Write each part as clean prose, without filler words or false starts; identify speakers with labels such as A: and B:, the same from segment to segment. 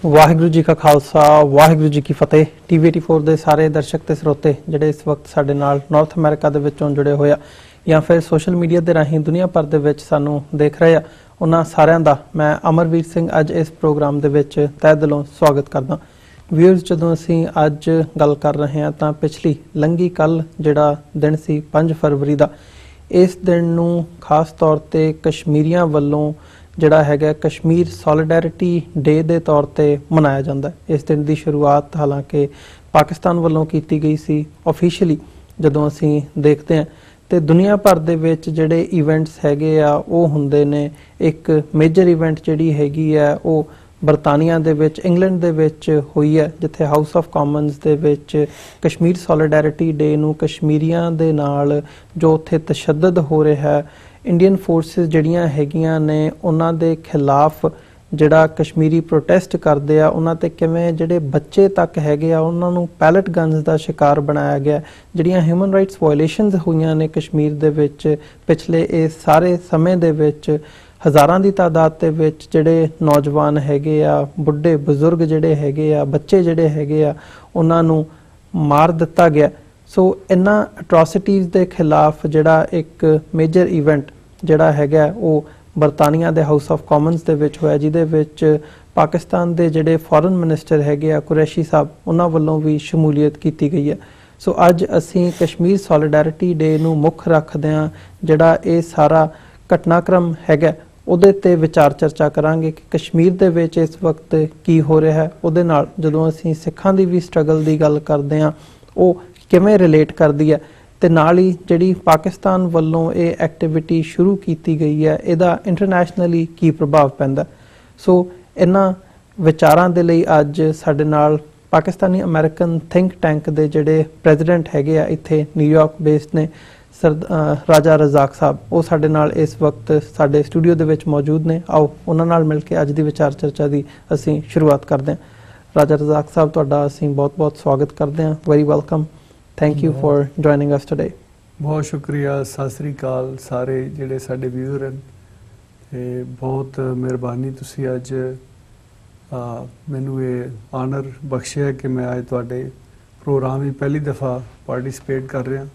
A: ਵਾਹਿਗੁਰੂ ਜੀ ਕਾ ਖਾਲਸਾ ਵਾਹਿਗੁਰੂ ਜੀ ਕੀ ਫਤਿਹ। TV84 ਦੇ ਸਾਰੇ ਦਰਸ਼ਕ ਤੇ ਸਰੋਤੇ ਜਿਹੜੇ ਇਸ ਵਕਤ ਸਾਡੇ ਨਾਲ ਨਾਰਥ ਅਮਰੀਕਾ ਦੇ ਵਿੱਚੋਂ ਜੁੜੇ ਹੋਏ ਆ ਜਾਂ ਫਿਰ ਸੋਸ਼ਲ ਮੀਡੀਆ ਦੇ ਰਾਹੀਂ ਦੁਨੀਆ ਭਰ ਦੇ ਵਿੱਚ ਸਾਨੂੰ ਦੇਖ ਰਹੇ ਆ, ਉਹਨਾਂ ਸਾਰਿਆਂ ਦਾ ਮੈਂ ਅਮਰਵੀਰ ਸਿੰਘ ਅੱਜ ਇਸ ਪ੍ਰੋਗਰਾਮ ਦੇ ਵਿੱਚ ਤਹਿ ਦਿਲੋਂ ਸਵਾਗਤ ਕਰਦਾ। ਵਿਊਅਰਸ, ਜਦੋਂ ਅਸੀਂ ਅੱਜ ਗੱਲ ਕਰ ਰਹੇ ਹਾਂ ਤਾਂ ਪਿਛਲੀ ਲੰਘੀ ਕੱਲ ਜਿਹੜਾ ਦਿਨ ਸੀ 5 ਫਰਵਰੀ ਦਾ, ਇਸ ਦਿਨ ਨੂੰ ਖਾਸ ਤੌਰ ਤੇ ਕਸ਼ਮੀਰੀਆਂ ਵੱਲੋਂ ਜਿਹੜਾ ਹੈਗਾ ਕਸ਼ਮੀਰ ਸੋਲੀਡੈਰਿਟੀ ਡੇ ਦੇ ਤੌਰ ਤੇ ਮਨਾਇਆ ਜਾਂਦਾ। ਇਸ ਦਿਨ ਦੀ ਸ਼ੁਰੂਆਤ ਹਾਲਾਂਕਿ ਪਾਕਿਸਤਾਨ ਵੱਲੋਂ ਕੀਤੀ ਗਈ ਸੀ ਆਫੀਸ਼ੀਅਲੀ। ਜਦੋਂ ਅਸੀਂ ਦੇਖਦੇ ਹਾਂ ਤੇ ਦੁਨੀਆ ਭਰ ਦੇ ਵਿੱਚ ਜਿਹੜੇ ਇਵੈਂਟਸ ਹੈਗੇ ਆ ਉਹ ਹੁੰਦੇ ਨੇ। ਇੱਕ ਮੇਜਰ ਇਵੈਂਟ ਜਿਹੜੀ ਹੈਗੀ ਆ ਉਹ ਬਰਤਾਨੀਆ ਦੇ ਵਿੱਚ, ਇੰਗਲੈਂਡ ਦੇ ਵਿੱਚ ਹੋਈ ਹੈ, ਜਿੱਥੇ ਹਾਊਸ ਆਫ ਕਾਮਨਸ ਦੇ ਵਿੱਚ ਕਸ਼ਮੀਰ ਸੋਲੀਡੈਰਿਟੀ ਡੇ ਨੂੰ ਕਸ਼ਮੀਰੀਆਂ ਦੇ ਨਾਲ ਜੋ ਉੱਥੇ ਤਸ਼ੱਦਦ ਹੋ ਰਿਹਾ ਹੈ, ਇੰਡੀਅਨ ਫੋਰਸਿਸ ਜਿਹੜੀਆਂ ਹੈਗੀਆਂ ਨੇ ਉਹਨਾਂ ਦੇ ਖਿਲਾਫ ਜਿਹੜਾ ਕਸ਼ਮੀਰੀ ਪ੍ਰੋਟੈਸਟ ਕਰਦੇ ਆ, ਉਹਨਾਂ ਤੇ ਕਿਵੇਂ ਜਿਹੜੇ ਬੱਚੇ ਤੱਕ ਹੈਗੇ ਆ ਉਹਨਾਂ ਨੂੰ ਪੈਲਟ ਗਨਸ ਦਾ ਸ਼ਿਕਾਰ ਬਣਾਇਆ ਗਿਆ, ਜਿਹੜੀਆਂ ਹਿਊਮਨ ਰਾਈਟਸ ਵਾਇਲੇਸ਼ਨਸ ਹੋਈਆਂ ਨੇ ਕਸ਼ਮੀਰ ਦੇ ਵਿੱਚ ਪਿਛਲੇ ਇਸ ਸਾਰੇ ਸਮੇਂ ਦੇ ਵਿੱਚ। ਹਜ਼ਾਰਾਂ ਦੀ ਤਾਦਾਦ ਦੇ ਵਿੱਚ ਜਿਹੜੇ ਨੌਜਵਾਨ ਹੈਗੇ ਆ, ਬੁੱਢੇ ਬਜ਼ੁਰਗ ਜਿਹੜੇ ਹੈਗੇ ਆ, ਬੱਚੇ ਜਿਹੜੇ ਹੈਗੇ ਆ, ਉਹਨਾਂ ਨੂੰ ਮਾਰ ਦਿੱਤਾ ਗਿਆ। ਸੋ ਇਹਨਾਂ ਅਟਰੋਸਿਟੀਜ਼ ਦੇ ਖਿਲਾਫ ਜਿਹੜਾ ਇੱਕ ਮੇਜਰ ਇਵੈਂਟ ਜਿਹੜਾ ਹੈਗਾ ਉਹ ਬਰਤਾਨੀਆ ਦੇ ਹਾਊਸ ਆਫ ਕਾਮਨਸ ਦੇ ਵਿੱਚ ਹੋਇਆ, ਜਿਹਦੇ ਵਿੱਚ ਪਾਕਿਸਤਾਨ ਦੇ ਜਿਹੜੇ ਫੋਰਨ ਮਿਨਿਸਟਰ ਹੈਗੇ ਆ ਕੁਰੈਸ਼ੀ ਸਾਹਿਬ, ਉਹਨਾਂ ਵੱਲੋਂ ਵੀ ਸ਼ਮੂਲੀਅਤ ਕੀਤੀ ਗਈ ਹੈ। ਸੋ ਅੱਜ ਅਸੀਂ ਕਸ਼ਮੀਰ ਸੋਲੀਡੈਰਿਟੀ ਡੇ ਨੂੰ ਮੁੱਖ ਰੱਖਦੇ ਹਾਂ, ਜਿਹੜਾ ਇਹ ਸਾਰਾ ਘਟਨਾਕ੍ਰਮ ਹੈਗਾ ਉਹਦੇ ਤੇ ਵਿਚਾਰ ਚਰਚਾ ਕਰਾਂਗੇ ਕਿ ਕਸ਼ਮੀਰ ਦੇ ਵਿੱਚ ਇਸ ਵਕਤ ਕੀ ਹੋ ਰਿਹਾ ਹੈ। ਉਹਦੇ ਨਾਲ ਜਦੋਂ ਅਸੀਂ ਸਿੱਖਾਂ ਦੀ ਵੀ ਸਟਰਗਲ ਦੀ ਗੱਲ ਕਰਦੇ ਹਾਂ ਉਹ ਕਿਵੇਂ ਰਿਲੇਟ ਕਰਦੀ ਹੈ, ਤੇ ਨਾਲ ਹੀ ਜਿਹੜੀ ਪਾਕਿਸਤਾਨ ਵੱਲੋਂ ਇਹ ਐਕਟੀਵਿਟੀ ਸ਼ੁਰੂ ਕੀਤੀ ਗਈ ਹੈ ਇਹਦਾ ਇੰਟਰਨੈਸ਼ਨਲੀ ਕੀ ਪ੍ਰਭਾਵ ਪੈਂਦਾ। ਸੋ ਇਹਨਾਂ ਵਿਚਾਰਾਂ ਦੇ ਲਈ ਅੱਜ ਸਾਡੇ ਨਾਲ ਪਾਕਿਸਤਾਨੀ ਅਮਰੀਕਨ ਥਿੰਕ ਟੈਂਕ ਦੇ ਜਿਹੜੇ ਪ੍ਰੈਜ਼ੀਡੈਂਟ ਹੈਗੇ ਆ, ਇੱਥੇ ਨਿਊਯਾਰਕ ਬੇਸਡ ਨੇ, ਰਾਜਾ ਰਜ਼ਾਕ ਸਾਹਿਬ, ਉਹ ਸਾਡੇ ਨਾਲ ਇਸ ਵਕਤ ਸਾਡੇ ਸਟੂਡੀਓ ਦੇ ਵਿੱਚ ਮੌਜੂਦ ਨੇ। ਆਓ ਉਹਨਾਂ ਨਾਲ ਮਿਲ ਕੇ ਅੱਜ ਦੀ ਵਿਚਾਰ ਚਰਚਾ ਦੀ ਅਸੀਂ ਸ਼ੁਰੂਆਤ ਕਰਦੇ ਹਾਂ। ਰਾਜਾ ਰਜ਼ਾਕ ਸਾਹਿਬ, ਤੁਹਾਡਾ ਅਸੀਂ ਬਹੁਤ-ਬਹੁਤ ਸਵਾਗਤ ਕਰਦੇ ਹਾਂ। Very welcome, thank you for joining us today.
B: ਬਹੁਤ ਸ਼ੁਕਰੀਆ, ਸਤਿ ਸ੍ਰੀ ਅਕਾਲ ਸਾਰੇ ਜਿਹੜੇ ਸਾਡੇ ਵਿਊਅਰ ਹਨ, ਤੇ ਬਹੁਤ ਮਿਹਰਬਾਨੀ ਤੁਸੀਂ ਅੱਜ ਮੈਨੂੰ ਇਹ ਆਨਰ ਬਖਸ਼ਿਆ ਕਿ ਮੈਂ ਅੱਜ ਤੁਹਾਡੇ ਪ੍ਰੋਗਰਾਮ ਵਿੱਚ ਪਹਿਲੀ ਦਫਾ ਪਾਰਟਿਸਿਪੇਟ ਕਰ ਰਿਹਾ,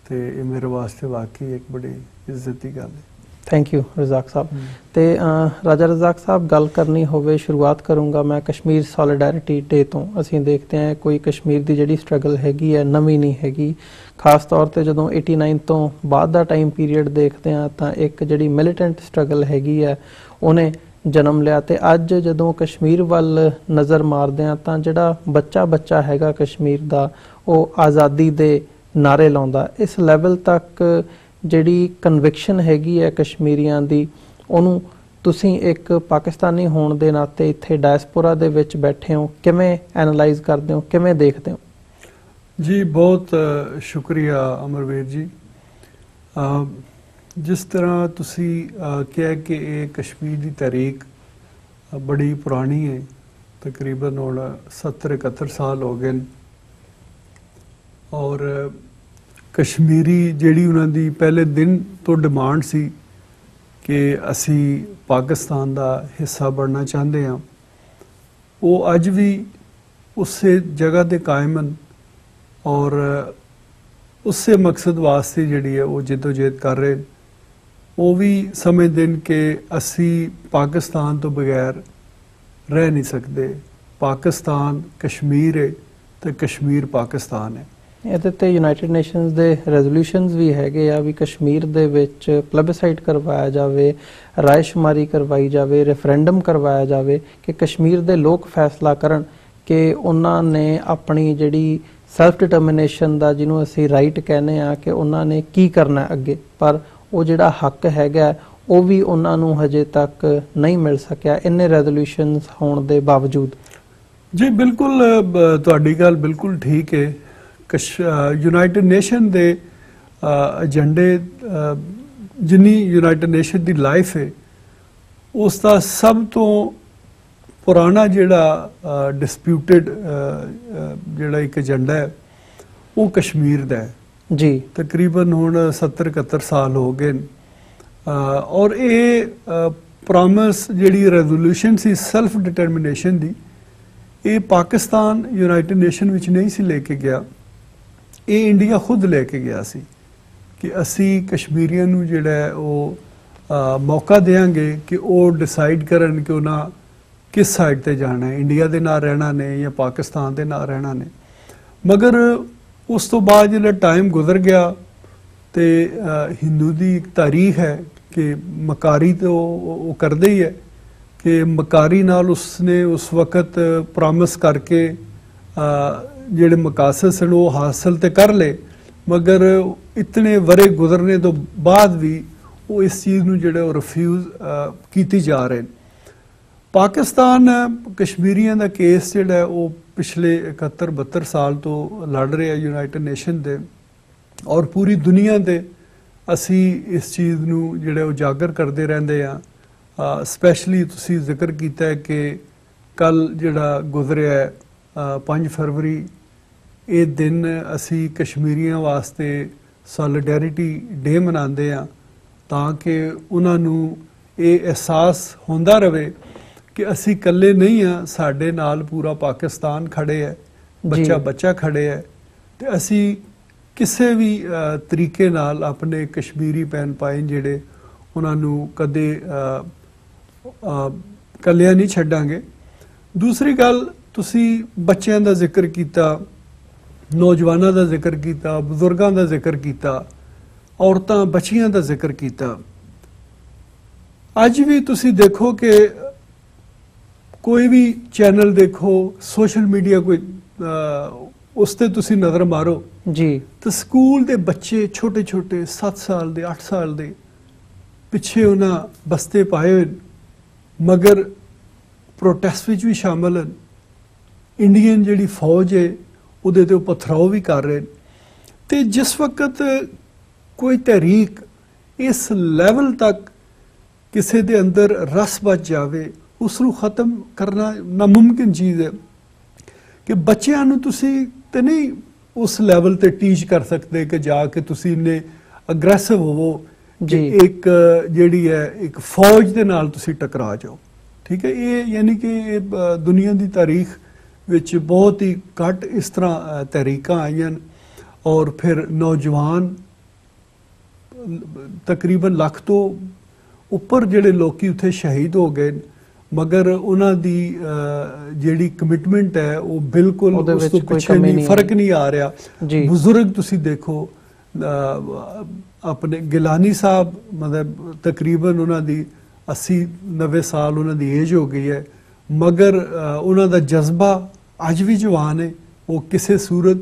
B: ਤੇ ਇਹ ਮੇਰੇ ਵਾਸਤੇ ਵਾਕਈ ਇੱਕ ਬੜੀ ਇੱਜ਼ਤ ਦੀ ਗੱਲ ਹੈ। ਥੈਂਕ ਯੂ
A: ਰਜ਼ਾਕ ਸਾਹਿਬ। ਤੇ ਰਾਜਾ ਰਜ਼ਾਕ ਸਾਹਿਬ, ਗੱਲ ਕਰਨੀ ਹੋਵੇ, ਸ਼ੁਰੂਆਤ ਕਰੂੰਗਾ ਮੈਂ ਕਸ਼ਮੀਰ ਸੋਲੀਡੈਰਿਟੀ ਡੇ ਤੋਂ। ਅਸੀਂ ਦੇਖਦੇ ਹਾਂ ਕੋਈ ਕਸ਼ਮੀਰ ਦੀ ਜਿਹੜੀ ਸਟਰਗਲ ਹੈਗੀ ਹੈ ਨਵੀਂ ਨਹੀਂ ਹੈਗੀ। ਖਾਸ ਤੌਰ ਤੇ ਜਦੋਂ 89 ਤੋਂ ਬਾਅਦ ਦਾ ਟਾਈਮ ਪੀਰੀਅਡ ਦੇਖਦੇ ਹਾਂ ਤਾਂ ਇੱਕ ਜਿਹੜੀ ਮਿਲੀਟੈਂਟ ਸਟਰਗਲ ਹੈਗੀ ਹੈ ਉਹਨੇ ਜਨਮ ਲਿਆ। ਤੇ ਅੱਜ ਜਦੋਂ ਕਸ਼ਮੀਰ ਵੱਲ ਨਜ਼ਰ ਮਾਰਦੇ ਹਾਂ ਤਾਂ ਜਿਹੜਾ ਬੱਚਾ ਹੈਗਾ ਕਸ਼ਮੀਰ ਦਾ, ਉਹ ਆਜ਼ਾਦੀ ਦੇ ਨਾਰੇ ਲਾਉਂਦਾ। ਇਸ ਲੈਵਲ ਤੱਕ ਜਿਹੜੀ ਕਨਵਿਕਸ਼ਨ ਹੈਗੀ ਹੈ ਕਸ਼ਮੀਰੀਆਂ ਦੀ, ਉਹਨੂੰ ਤੁਸੀਂ ਇੱਕ ਪਾਕਿਸਤਾਨੀ ਹੋਣ ਦੇ ਨਾਤੇ ਇੱਥੇ ਡਾਇਸਪੋਰਾ ਦੇ ਵਿੱਚ ਬੈਠੇ ਹੋ, ਕਿਵੇਂ ਐਨਾਲਾਈਜ਼ ਕਰਦੇ ਹੋ, ਕਿਵੇਂ ਦੇਖਦੇ ਹੋ?
B: ਜੀ ਬਹੁਤ ਸ਼ੁਕਰੀਆ ਅਮਰਵੀਰ ਜੀ। ਜਿਸ ਤਰ੍ਹਾਂ ਤੁਸੀਂ ਕਿਹਾ ਕਿ ਇਹ ਕਸ਼ਮੀਰ ਦੀ ਤਾਰੀਖ ਬੜੀ ਪੁਰਾਣੀ ਹੈ, ਤਕਰੀਬਨ ਹੁਣ 70-71 ਸਾਲ ਹੋ ਗਏ, ਔਰ ਕਸ਼ਮੀਰੀ ਜਿਹੜੀ ਉਹਨਾਂ ਦੀ ਪਹਿਲੇ ਦਿਨ ਤੋਂ ਡਿਮਾਂਡ ਸੀ ਕਿ ਅਸੀਂ ਪਾਕਿਸਤਾਨ ਦਾ ਹਿੱਸਾ ਬਣਨਾ ਚਾਹੁੰਦੇ ਹਾਂ, ਉਹ ਅੱਜ ਵੀ ਉਸੇ ਜਗ੍ਹਾ ਤੇ ਕਾਇਮ ਹਨ, ਔਰ ਉਸੇ ਮਕਸਦ ਵਾਸਤੇ ਜਿਹੜੀ ਹੈ ਉਹ ਜਿੱਦੋ-ਜਹਿਦ ਕਰ ਰਹੇ। ਉਹ ਵੀ ਸਮਝਦੇ ਨੇ ਕਿ ਅਸੀਂ ਪਾਕਿਸਤਾਨ ਤੋਂ ਬਗੈਰ ਰਹਿ ਨਹੀਂ ਸਕਦੇ। ਪਾਕਿਸਤਾਨ ਕਸ਼ਮੀਰ ਹੈ ਤੇ ਕਸ਼ਮੀਰ ਪਾਕਿਸਤਾਨ ਹੈ।
A: ਇਹਦੇ ਤੇ ਯੂਨਾਈਟਿਡ ਨੇਸ਼ਨਸ ਦੇ ਰੈਜ਼ੋਲੂਸ਼ਨਸ ਵੀ ਹੈਗੇ ਆ ਵੀ ਕਸ਼ਮੀਰ ਦੇ ਵਿੱਚ ਪਲੈਬਿਸਾਈਟ ਕਰਵਾਇਆ ਜਾਵੇ, ਰਾਇਸ਼ੁਮਾਰੀ ਕਰਵਾਈ ਜਾਵੇ, ਰੈਫਰੈਂਡਮ ਕਰਵਾਇਆ ਜਾਵੇ ਕਿ ਕਸ਼ਮੀਰ ਦੇ ਲੋਕ ਫੈਸਲਾ ਕਰਨ ਕਿ ਉਹਨਾਂ ਨੇ ਆਪਣੀ ਜਿਹੜੀ ਸੈਲਫ ਡਿਟਰਮੀਨੇਸ਼ਨ ਦਾ, ਜਿਹਨੂੰ ਅਸੀਂ ਰਾਈਟ ਕਹਿੰਦੇ ਆ, ਕਿ ਉਹਨਾਂ ਨੇ ਕੀ ਕਰਨਾ ਅੱਗੇ। ਪਰ ਉਹ ਜਿਹੜਾ ਹੱਕ ਹੈਗਾ ਉਹ ਵੀ ਉਹਨਾਂ ਨੂੰ ਹਜੇ ਤੱਕ ਨਹੀਂ ਮਿਲ ਸਕਿਆ ਇੰਨੇ ਰੈਜ਼ੋਲੂਸ਼ਨਸ ਹੋਣ ਦੇ ਬਾਵਜੂਦ।
B: ਜੀ ਬਿਲਕੁਲ, ਤੁਹਾਡੀ ਗੱਲ ਬਿਲਕੁਲ ਠੀਕ ਹੈ। ਯੂਨਾਈਟਿਡ ਨੇਸ਼ਨ ਦੇ ਏਜੰਡੇ, ਜਿੰਨੀ ਯੂਨਾਈਟਿਡ ਨੇਸ਼ਨ ਦੀ ਲਾਈਫ ਹੈ, ਉਸ ਦਾ ਸਭ ਤੋਂ ਪੁਰਾਣਾ ਜਿਹੜਾ ਡਿਸਪਿਊਟਡ ਜਿਹੜਾ ਇੱਕ ਏਜੰਡਾ ਹੈ ਉਹ ਕਸ਼ਮੀਰ ਦਾ ਹੈ ਜੀ। ਤਕਰੀਬਨ ਹੁਣ 70-71 ਸਾਲ ਹੋ ਗਏ, ਔਰ ਇਹ ਪ੍ਰੋਮਿਸ ਜਿਹੜੀ ਰੈਜ਼ੋਲੂਸ਼ਨ ਸੀ ਸੈਲਫ ਡਿਟਰਮੀਨੇਸ਼ਨ ਦੀ, ਇਹ ਪਾਕਿਸਤਾਨ ਯੂਨਾਈਟਿਡ ਨੇਸ਼ਨ ਵਿੱਚ ਨਹੀਂ ਸੀ ਲੈ ਕੇ ਗਿਆ, ਇਹ ਇੰਡੀਆ ਖੁਦ ਲੈ ਕੇ ਗਿਆ ਸੀ ਕਿ ਅਸੀਂ ਕਸ਼ਮੀਰੀਆਂ ਨੂੰ ਜਿਹੜਾ ਹੈ ਉਹ ਮੌਕਾ ਦੇਵਾਂਗੇ ਕਿ ਉਹ ਡਿਸਾਈਡ ਕਰਨ ਕਿ ਉਹਨਾਂ ਕਿਸ ਸਾਈਡ ਤੇ ਜਾਣਾ ਹੈ, ਇੰਡੀਆ ਦੇ ਨਾਲ ਰਹਿਣਾ ਨੇ ਜਾਂ ਪਾਕਿਸਤਾਨ ਦੇ ਨਾਲ ਰਹਿਣਾ ਨੇ। ਮਗਰ ਉਸ ਤੋਂ ਬਾਅਦ ਜਿਹੜਾ ਟਾਈਮ ਗੁਜ਼ਰ ਗਿਆ ਤੇ ਹਿੰਦੂ ਦੀ ਇੱਕ ਤਾਰੀਖ ਹੈ ਕਿ ਮਕਾਰੀ ਤਾਂ ਉਹ ਕਰਦੇ ਹੀ ਹੈ ਕਿ ਮਕਾਰੀ ਨਾਲ ਉਸਨੇ ਉਸ ਵਕਤ ਪ੍ਰੋਮਿਸ ਕਰਕੇ ਜਿਹੜੇ ਮਕਾਸਦ ਸਨ ਉਹ ਹਾਸਲ ਤੇ ਕਰ ਲਏ, ਮਗਰ ਇਤਨੇ ਵਰੇ ਗੁਜ਼ਰਨੇ ਤੋਂ ਬਾਅਦ ਵੀ ਉਹ ਇਸ ਚੀਜ਼ ਨੂੰ ਜਿਹੜਾ ਉਹ ਰਿਫਿਊਜ਼ ਕੀਤੀ ਜਾ ਰਹੇ ਨੇ। ਪਾਕਿਸਤਾਨ ਕਸ਼ਮੀਰੀਆਂ ਦਾ ਕੇਸ ਜਿਹੜਾ ਉਹ ਪਿਛਲੇ 71-72 ਸਾਲ ਤੋਂ ਲੜ ਰਿਹਾ ਯੂਨਾਈਟਿਡ ਨੇਸ਼ਨ ਦੇ, ਔਰ ਪੂਰੀ ਦੁਨੀਆ ਦੇ ਅਸੀਂ ਇਸ ਚੀਜ਼ ਨੂੰ ਜਿਹੜਾ ਉਜਾਗਰ ਕਰਦੇ ਰਹਿੰਦੇ ਆ। ਸਪੈਸ਼ਲੀ ਤੁਸੀਂ ਜ਼ਿਕਰ ਕੀਤਾ ਹੈ ਕਿ ਕੱਲ ਜਿਹੜਾ ਗੁਜ਼ਰਿਆ 5 ਫਰਵਰੀ, ਇਹ ਦਿਨ ਅਸੀਂ ਕਸ਼ਮੀਰੀਆਂ ਵਾਸਤੇ ਸੋਲੀਡੈਰਿਟੀ ਡੇ ਮਨਾਉਂਦੇ ਆ ਤਾਂ ਕਿ ਉਹਨਾਂ ਨੂੰ ਇਹ ਅਹਿਸਾਸ ਹੁੰਦਾ ਰਹੇ ਕਿ ਅਸੀਂ ਇਕੱਲੇ ਨਹੀਂ ਆ, ਸਾਡੇ ਨਾਲ ਪੂਰਾ ਪਾਕਿਸਤਾਨ ਖੜੇ ਹੈ, ਬੱਚਾ ਖੜੇ ਹੈ, ਤੇ ਅਸੀਂ ਕਿਸੇ ਵੀ ਤਰੀਕੇ ਨਾਲ ਆਪਣੇ ਕਸ਼ਮੀਰੀ ਭੈਣ ਭਾਈ ਜਿਹੜੇ ਉਹਨਾਂ ਨੂੰ ਕਦੇ ਇਕੱਲਿਆਂ ਨਹੀਂ ਛੱਡਾਂਗੇ। ਦੂਸਰੀ ਗੱਲ, ਤੁਸੀਂ ਬੱਚਿਆਂ ਦਾ ਜ਼ਿਕਰ ਕੀਤਾ, ਨੌਜਵਾਨਾਂ ਦਾ ਜ਼ਿਕਰ ਕੀਤਾ, ਬਜ਼ੁਰਗਾਂ ਦਾ ਜ਼ਿਕਰ ਕੀਤਾ, ਔਰਤਾਂ ਬੱਚੀਆਂ ਦਾ ਜ਼ਿਕਰ ਕੀਤਾ। ਅੱਜ ਵੀ ਤੁਸੀਂ ਦੇਖੋ ਕਿ ਕੋਈ ਵੀ ਚੈਨਲ ਦੇਖੋ, ਸੋਸ਼ਲ ਮੀਡੀਆ ਕੋਈ ਉਸ ਤੇ ਤੁਸੀਂ ਨਜ਼ਰ ਮਾਰੋ
A: ਜੀ, ਤਾਂ
B: ਸਕੂਲ ਦੇ ਬੱਚੇ ਛੋਟੇ ਛੋਟੇ 7 ਸਾਲ ਦੇ 8 ਸਾਲ ਦੇ ਪਿੱਛੇ ਉਹਨਾਂ ਬਸਤੇ ਪਾਏ ਹੋਏ, ਮਗਰ ਪ੍ਰੋਟੈਸਟ ਵਿੱਚ ਵੀ ਸ਼ਾਮਲ ਹਨ। ਇੰਡੀਅਨ ਜਿਹੜੀ ਫੌਜ ਹੈ ਉਹਦੇ ਤੇ ਉਹ ਪਥਰਾਓ ਵੀ ਕਰ ਰਹੇ ਨੇ। ਤੇ ਜਿਸ ਵਕਤ ਕੋਈ ਤਹਿਰੀਕ ਇਸ ਲੈਵਲ ਤੱਕ ਕਿਸੇ ਦੇ ਅੰਦਰ ਰਸ ਬਚ ਜਾਵੇ, ਉਸ ਨੂੰ ਖਤਮ ਕਰਨਾ ਨਾਮੁਮਕਿਨ ਚੀਜ਼ ਹੈ ਕਿ ਬੱਚਿਆਂ ਨੂੰ ਤੁਸੀਂ ਤੇ ਨਹੀਂ ਉਸ ਲੈਵਲ ਤੇ ਟੀਚ ਕਰ ਸਕਦੇ ਕਿ ਜਾ ਕੇ ਤੁਸੀਂ ਇੰਨੇ ਅਗਰੈਸਿਵ ਹੋਵੋ ਕਿ ਇੱਕ ਜਿਹੜੀ ਹੈ ਇੱਕ ਫੌਜ ਦੇ ਨਾਲ ਤੁਸੀਂ ਟਕਰਾ ਜਾਓ। ਠੀਕ ਹੈ, ਇਹ ਯਾਨੀ ਕਿ ਦੁਨੀਆ ਦੀ ਤਾਰੀਖ ਵਿੱਚ ਬਹੁਤ ਹੀ ਘੱਟ ਇਸ ਤਰ੍ਹਾਂ ਤਹਿਰੀਕਾਂ ਆਈਆਂ, ਔਰ ਫਿਰ ਨੌਜਵਾਨ ਤਕਰੀਬਨ ਲੱਖ ਤੋਂ ਉੱਪਰ ਜਿਹੜੇ ਲੋਕੀ ਉੱਥੇ ਸ਼ਹੀਦ ਹੋ ਗਏ, ਮਗਰ ਉਹਨਾਂ ਦੀ ਜਿਹੜੀ ਕਮਿਟਮੈਂਟ ਹੈ ਉਹ ਬਿਲਕੁਲ ਉਸ ਤੋਂ ਪਿੱਛੇ ਨਹੀਂ, ਫਰਕ ਨਹੀਂ ਆ ਰਿਹਾ। ਬਜ਼ੁਰਗ ਤੁਸੀਂ ਦੇਖੋ, ਆਪਣੇ ਗਿਲਾਨੀ ਸਾਹਿਬ ਮਤਲਬ ਤਕਰੀਬਨ ਉਹਨਾਂ ਦੀ 80-90 ਸਾਲ ਉਹਨਾਂ ਦੀ ਏਜ ਹੋ ਗਈ ਹੈ, ਮਗਰ ਉਹਨਾਂ ਦਾ ਜਜ਼ਬਾ ਅੱਜ ਵੀ ਜਵਾਨ ਹੈ। ਉਹ ਕਿਸੇ ਸੂਰਤ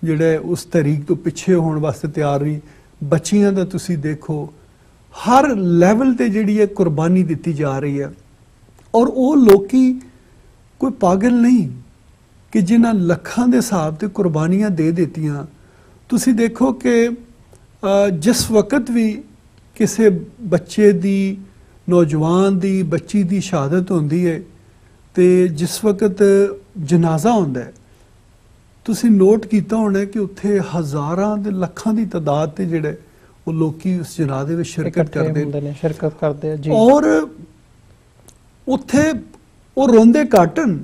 B: ਜਿਹੜਾ ਉਸ ਤਰੀਕ ਤੋਂ ਪਿੱਛੇ ਹੋਣ ਵਾਸਤੇ ਤਿਆਰ ਨਹੀਂ। ਬੱਚੀਆਂ ਦਾ ਤੁਸੀਂ ਦੇਖੋ, ਹਰ ਲੈਵਲ ਤੇ ਜਿਹੜੀ ਹੈ ਕੁਰਬਾਨੀ ਦਿੱਤੀ ਜਾ ਰਹੀ ਹੈ, ਔਰ ਉਹ ਲੋਕੀ ਕੋਈ ਪਾਗਲ ਨਹੀਂ ਕਿ ਜਿਨ੍ਹਾਂ ਲੱਖਾਂ ਦੇ ਹਿਸਾਬ ਤੇ ਕੁਰਬਾਨੀਆਂ ਦੇ ਦਿੱਤੀਆਂ। ਤੁਸੀਂ ਦੇਖੋ ਕਿ ਜਿਸ ਵਕਤ ਵੀ ਕਿਸੇ ਬੱਚੇ ਦੀ, ਨੌਜਵਾਨ ਦੀ, ਬੱਚੀ ਦੀ ਸ਼ਹਾਦਤ ਹੁੰਦੀ ਹੈ ਤੇ ਜਿਸ ਵਕਤ ਜਨਾਜ਼ਾ ਹੁੰਦਾ ਹੈ, ਤੁਸੀਂ ਨੋਟ ਕੀਤਾ ਹੋਣਾ ਕਿ ਉੱਥੇ ਹਜ਼ਾਰਾਂ ਦੇ ਲੱਖਾਂ ਦੀ ਤਾਦਾਦ ਤੇ ਜਿਹੜੇ ਉਹ ਲੋਕੀ ਉਸ ਜਨਾਜ਼ੇ ਵਿੱਚ ਸ਼ਿਰਕਤ ਕਰਦੇ ਨੇ। ਔਰ ਉੱਥੇ ਉਹ ਰੋਂਦੇ ਕਾਟਨ,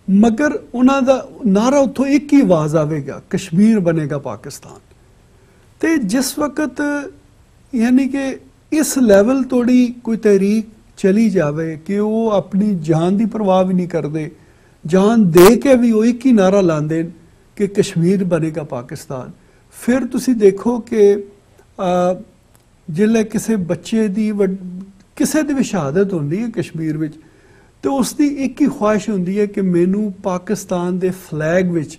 B: ਮਗਰ ਉਹਨਾਂ ਦਾ ਨਾਰਾ ਉੱਥੋਂ ਇੱਕ ਹੀ ਆਵਾਜ਼ ਆਵੇਗਾ, ਕਸ਼ਮੀਰ ਬਣੇਗਾ ਪਾਕਿਸਤਾਨ। ਤੇ ਜਿਸ ਵਕਤ ਯਾਨੀ ਕਿ ਇਸ ਲੈਵਲ ਤੋੜੀ ਕੋਈ ਤਹਿਰੀਕ ਚਲੀ ਜਾਵੇ ਕਿ ਉਹ ਆਪਣੀ ਜਾਨ ਦੀ ਪਰਵਾਹ ਵੀ ਨਹੀਂ ਕਰਦੇ, ਜਾਨ ਦੇ ਕੇ ਵੀ ਉਹ ਇੱਕ ਹੀ ਨਾਰਾ ਲਾਉਂਦੇ ਕਿ ਕਸ਼ਮੀਰ ਬਣੇਗਾ ਪਾਕਿਸਤਾਨ। ਫਿਰ ਤੁਸੀਂ ਦੇਖੋ ਕਿ ਜਿੱਲੇ ਕਿਸੇ ਬੱਚੇ ਦੀ ਕਿਸੇ ਦੀ ਵੀ ਸ਼ਹਾਦਤ ਹੁੰਦੀ ਹੈ ਕਸ਼ਮੀਰ ਵਿੱਚ, ਤੇ ਉਸ ਦੀ ਇੱਕ ਹੀ ਖੁਆਇਸ਼ ਹੁੰਦੀ ਹੈ ਕਿ ਮੈਨੂੰ ਪਾਕਿਸਤਾਨ ਦੇ ਫਲੈਗ ਵਿੱਚ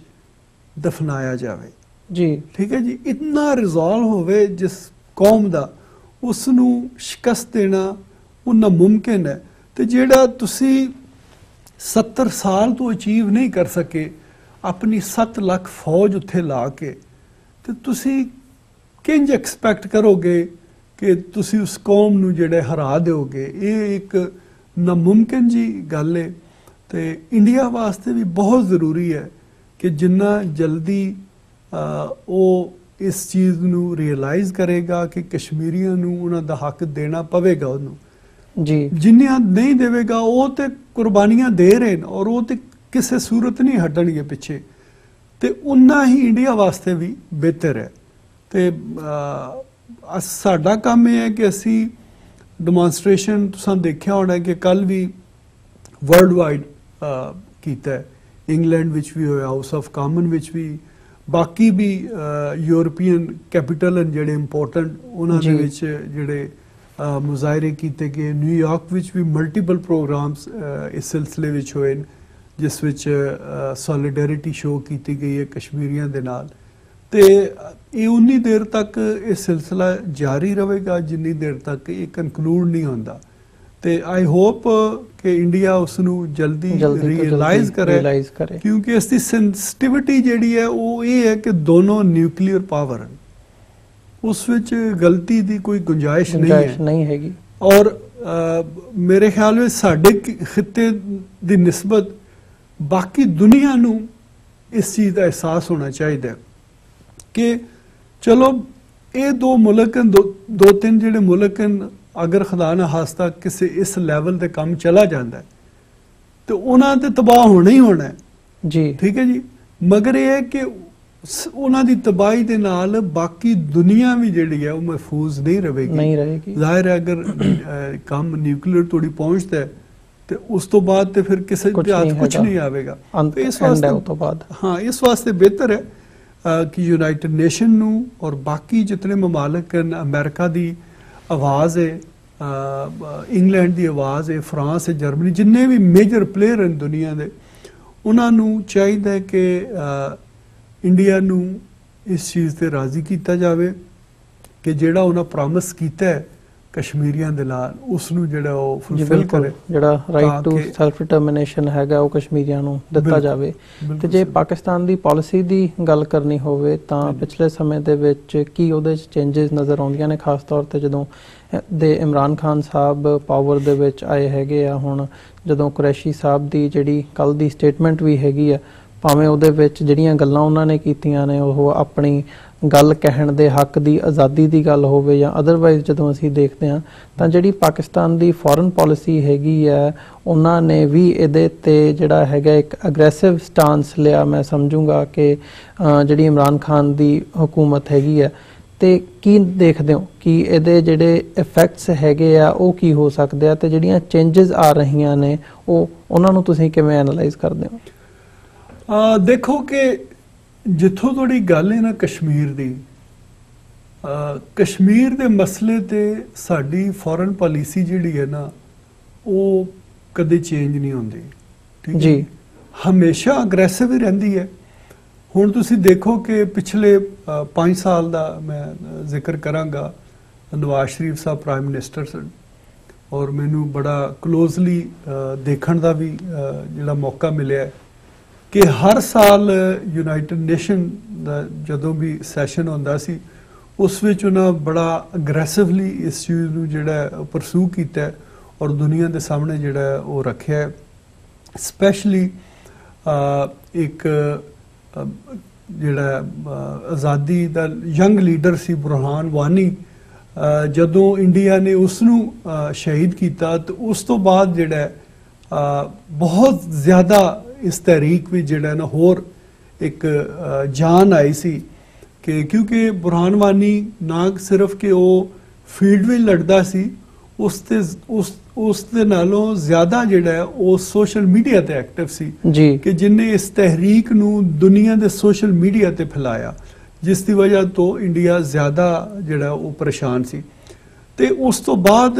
B: ਦਫਨਾਇਆ ਜਾਵੇ ਜੀ। ਠੀਕ ਹੈ ਜੀ, ਇਤਨਾ ਰਿਜ਼ੋਲਵ ਹੋਵੇ ਜਿਸ ਕੌਮ ਦਾ, ਉਸ ਨੂੰ ਸ਼ਿਕਸਤ ਦੇਣਾ ਉਹ ਨਾਮੁਮਕਿਨ ਹੈ। ਤੇ ਜਿਹੜਾ ਤੁਸੀਂ 70 ਸਾਲ ਤੋਂ ਅਚੀਵ ਨਹੀਂ ਕਰ ਸਕੇ, ਆਪਣੀ 7 ਲੱਖ ਫੌਜ ਉੱਥੇ ਲਾ ਕੇ, ਤੇ ਤੁਸੀਂ ਕਿੰਜ ਐਕਸਪੈਕਟ ਕਰੋਗੇ ਕਿ ਤੁਸੀਂ ਉਸ ਕੌਮ ਨੂੰ ਜਿਹੜੇ ਹਰਾ ਦਿਓਗੇ? ਇਹ ਇੱਕ ਨਾਮੁਮਕਿਨ ਜੀ ਗੱਲ ਹੈ। ਤੇ ਇੰਡੀਆ ਵਾਸਤੇ ਵੀ ਬਹੁਤ ਜ਼ਰੂਰੀ ਹੈ ਕਿ ਜਿੰਨਾ ਜਲਦੀ ਉਹ ਇਸ ਚੀਜ਼ ਨੂੰ ਰਿਅਲਾਈਜ਼ ਕਰੇਗਾ ਕਿ ਕਸ਼ਮੀਰੀਆਂ ਨੂੰ ਉਹਨਾਂ ਦਾ ਹੱਕ ਦੇਣਾ ਪਵੇਗਾ ਉਹਨੂੰ,
A: जी
B: जिन्नियां नहीं देवेगा वो तो कुर्बानियां दे रहे हैं और वो तो किसी सूरत नहीं हटणगे पिछे ते उन्ना ही इंडिया वास्ते भी बेहतर है। ते साडा काम यह है कि असी डिमॉन्स्ट्रेशन तुसां देखिया होना कि कल भी वर्ल्ड वाइड कीता है, इंग्लैंड विच भी होया, हाउस ऑफ कॉमन विच भी, बाकी भी यूरोपीयन कैपिटल हैं जेडे इंपोर्टेंट उन्होंने विच जेडे मुजाहरे कीते गए। न्यूयॉर्क विच भी मल्टीपल प्रोग्राम्स इस सिलसिले विच होए जिस विच सॉलीडेरिटी शो की गई है कश्मीरियों के नाल। ते ये उन्नी देर तक ये सिलसिला जारी रहेगा जिन्नी देर तक ये कंकलूड नहीं होता। ते आई होप कि इंडिया उसनू जल्दी रियलाइज करे क्योंकि इसकी सेंसिटिविटी जिहड़ी है वो ये है कि दोनों न्यूक्लियर पावर हैं, उस विच गलती दी कोई गुंजाइश नहीं हैगी। और मेरे ख्याल में साडे खिते दी निस्बत बाकी दुनिया नू इस चीज़ का एहसास होना चाहिए कि चलो ये दो मुल्क दो तीन जिहड़े मुल्क हैं, अगर खुदा ना खास्ता किसी इस लैवल ते काम चला जाता है तो उन्होंने तो तबाह होना ही होना है
A: जी, ठीक
B: है जी। मगर यह है कि उन्हों की तबाही के नाल बाकी दुनिया भी जिहड़ी है वो महफूज नहीं रहेगी। जाहिर है अगर काम न्यूक्लियर तोड़ी पहुँचता है तो उस तो बाद तो फिर किसी कुछ नहीं आएगा। तो इस वास्ते हाँ इस वास्ते बेहतर है कि यूनाइटेड नेशन नू और बाकी जितने ममालिक हैं, अमेरिका की आवाज़ है, इंग्लैंड की आवाज़ है, फ्रांस है, जर्मनी, जिन्ने भी मेजर प्लेयर हैं दुनिया के, उन्होंने चाहिए कि इंडिया नू इस चीज़ से राज़ी किया जाए कि जिहड़ा उन्हें प्रॉमिस किया है कश्मीरियों के नाल उसनू जिहड़ा वो फुलफिल करे,
A: जिहड़ा राइट टू सैल्फ डिटरमिनेशन हैगा वो कश्मीरियों नू दिता जावे। ते जे पाकिस्तान दी पॉलिसी दी गल करनी होवे तां पिछले समय दे विच की उहदे च चेंजेस नज़र आउंदियां ने, खास तौर ते जदों दे इमरान खान साहब पावर दे विच आए हैगे आ। हुण जदों कुरैशी साहब दी जिहड़ी कल दी स्टेटमेंट भी हैगी आ, भावें उहदे विच जिहड़ियां गल्लां उन्हां ने कीतियां ने ओह अपनी गल कहण दे हक दी आज़ादी दी गल होवे या अदरवाइज जदों असीं देखदे हां तां जिहड़ी पाकिस्तान दी फॉरन पॉलिसी हैगी है उन्हां ने भी इहदे ते जिहड़ा हैगा एक अग्रैसिव स्टांस लिया। मैं समझूंगा कि जिहड़ी इमरान खान दी हुकूमत हैगी है ते की देखदे हो कि इहदे जिहड़े इफैक्ट्स हैगे आ ओह की हो सकदे आ ते जिहड़ियां चेंजेस आ रहीआं ने ओह उन्हां नूं तुसीं किवें एनालाइज करदे हो?
B: देखो कि जिथों थोड़ी गल है ना कश्मीर दी, कश्मीर के मसले ते साडी फॉरन पॉलिसी जिहड़ी है ना वो कदे चेंज नहीं होंदी, ठीक जी, हमेशा अग्रैसिव ही रहिंदी है। हुण तुसीं देखो कि पिछले 5 साल का मैं जिक्र करांगा, नवाज शरीफ साहब प्राइम मिनिस्टर सन और मैनू बड़ा क्लोजली देखण दा भी जिहड़ा मौका मिलिया कि हर साल यूनाइटेड नेशन दा जदों भी सैशन होंदा सी उस विच उन्हां बड़ा अग्रैसिवली इस चीज़ नूं जिहड़ा परसू कीता और दुनिया के सामने जिहड़ा वो रखिया है। स्पैशली एक जिहड़ा आज़ादी दा young leader C Burhan Wani, जदों इंडिया ने उसनूं शहीद किया तो उस तो बाद जिहड़ा बहुत ज़्यादा इस तहरीक भी जिहड़ा ना होर एक जान आई सी कि क्योंकि बुरहान वानी ना सिर्फ कि वो फील्ड में लड़दा सी, उस दे नालों ज़्यादा जिहड़ा है वो सोशल मीडिया ते एक्टिव सी जी, कि जिन्हें इस तहरीक नूं दुनिया दे सोशल मीडिया ते फैलाया जिसकी वजह तो इंडिया ज़्यादा जिहड़ा वो परेशान सी। ते उस तो बाद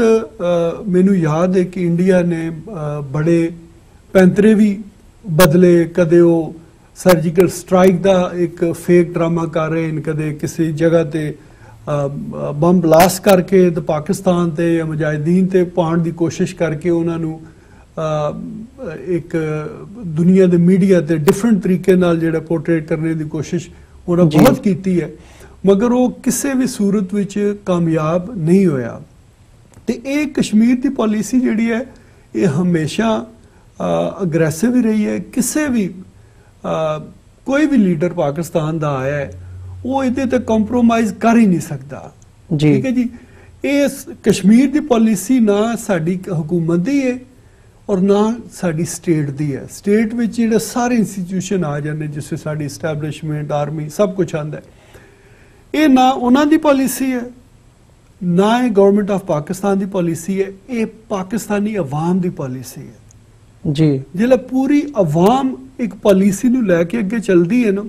B: मैनू याद है कि इंडिया ने बड़े पैंतरे भी बदले, कदे वो सर्जिकल स्ट्राइक दा एक फेक ड्रामा कर रहे हैं, कदे किसी जगह ते बम ब्लास्ट करके तो पाकिस्तान ते या मुजाहिदीन ते पाउण दी कोशिश करके उन्होंने एक दुनिया दे मीडिया ते डिफरेंट तरीके नाल जिहड़ा पोर्ट्रेट करने की कोशिश उन्होंने बहुत की है, मगर वो किसी भी सूरत विच कामयाब नहीं होया। ते ये कश्मीर की पॉलिसी जिहड़ी है ये हमेशा अग्रैसिव ही रही है। किसी भी कोई भी लीडर पाकिस्तान का आया है वो इहदे ते कॉम्प्रोमाइज़ कर ही नहीं सकता, ठीक है जी। ਇਸ ਕਸ਼ਮੀਰ ਦੀ ਪਾਲਿਸੀ ਨਾ ਸਾਡੀ ਹਕੂਮਤ ਦੀ ਹੈ ਔਰ ਨਾ ਸਾਡੀ ਸਟੇਟ ਦੀ ਹੈ। ਸਟੇਟ ਵਿੱਚ ਜਿਹੜੇ ਸਾਰੇ ਇੰਸਟੀਟਿਊਸ਼ਨ ਆ ਜਾਂਦੇ ਜਿਸ ਵਿੱਚ ਸਾਡੀ ਐਸਟੈਬਲਿਸ਼ਮੈਂਟ ਆਰਮੀ ਸਭ ਕੁਝ ਆਉਂਦਾ ਹੈ। ਇਹ ਨਾ ਉਹਨਾਂ ਦੀ ਪਾਲਿਸੀ ਹੈ ਨਾ ਇਹ government of Pakistan the policy ਹੈ, ਇਹ ਪਾਕਿਸਤਾਨੀ ਆਵਾਮ ਦੀ ਪਾਲਿਸੀ ਹੈ
A: ਜੀ।
B: ਜਿਹੜਾ ਪੂਰੀ ਆਵਾਮ ਇੱਕ ਪਾਲਿਸੀ ਨੂੰ ਲੈ ਕੇ ਅੱਗੇ ਚੱਲਦੀ ਹੈ ਨਾ,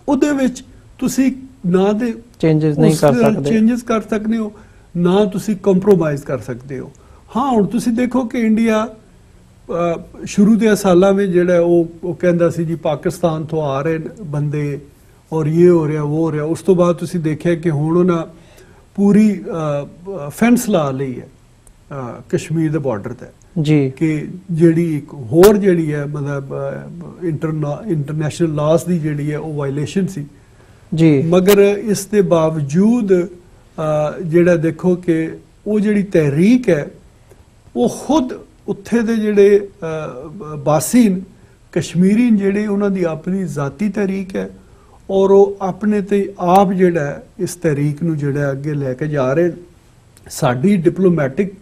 B: ਉਹਦੇ ਵਿੱਚ ਤੁਸੀਂ ਨਾ ਦੇ
A: ਚੇਂਜਸ ਨਹੀਂ ਕਰ ਸਕਦੇ,
B: ਚੇਂਜਸ ਕਰ ਸਕਦੇ ਹੋ ਨਾ ਤੁਸੀਂ ਕੰਪਰੋਮਾਈਜ਼ ਕਰ ਸਕਦੇ ਹੋ। ਹਾਂ ਹੁਣ ਤੁਸੀਂ ਦੇਖੋ ਕਿ ਇੰਡੀਆ ਸ਼ੁਰੂ ਦੇ ਸਾਲਾਂ ਵਿੱਚ ਜਿਹੜਾ ਉਹ ਕਹਿੰਦਾ ਸੀ ਜੀ ਪਾਕਿਸਤਾਨ ਤੋਂ ਆ ਰਹੇ ਬੰਦੇ ਔਰ ਇਹ ਹੋ ਰਿਹਾ ਉਹ ਹੋ ਰਿਹਾ। ਉਸ ਤੋਂ ਬਾਅਦ ਤੁਸੀਂ ਦੇਖਿਆ ਕਿ ਹੁਣ ਉਹਨਾਂ ਪੂਰੀ ਫੈਂਸ ਲਾ ਲਈ ਹੈ ਕਸ਼ਮੀਰ ਦੇ ਬਾਰਡਰ ਤੇ
A: ਜੀ,
B: ਕਿ ਜਿਹੜੀ ਇੱਕ ਹੋਰ ਜਿਹੜੀ ਹੈ ਮਤਲਬ ਇੰਟਰਨੈਸ਼ਨਲ ਲਾਜ਼ ਦੀ ਜਿਹੜੀ ਹੈ ਉਹ ਵਾਇਲੇਸ਼ਨ ਸੀ
A: ਜੀ।
B: ਮਗਰ ਇਸ ਦੇ ਬਾਵਜੂਦ ਜਿਹੜਾ ਦੇਖੋ ਕਿ ਉਹ ਜਿਹੜੀ ਤਹਿਰੀਕ ਹੈ ਉਹ ਖੁਦ ਉੱਥੇ ਦੇ ਜਿਹੜੇ ਬਾਸੀ ਕਸ਼ਮੀਰੀ ਜਿਹੜੇ ਉਹਨਾਂ ਦੀ ਆਪਣੀ ਜ਼ਾਤੀ ਤਹਿਰੀਕ ਹੈ ਔਰ ਉਹ ਆਪਣੇ ਤੇ ਆਪ ਜਿਹੜਾ ਇਸ ਤਹਿਰੀਕ ਨੂੰ ਜਿਹੜਾ ਅੱਗੇ ਲੈ ਕੇ ਜਾ ਰਹੇ। ਸਾਡੀ ਡਿਪਲੋਮੈਟਿਕ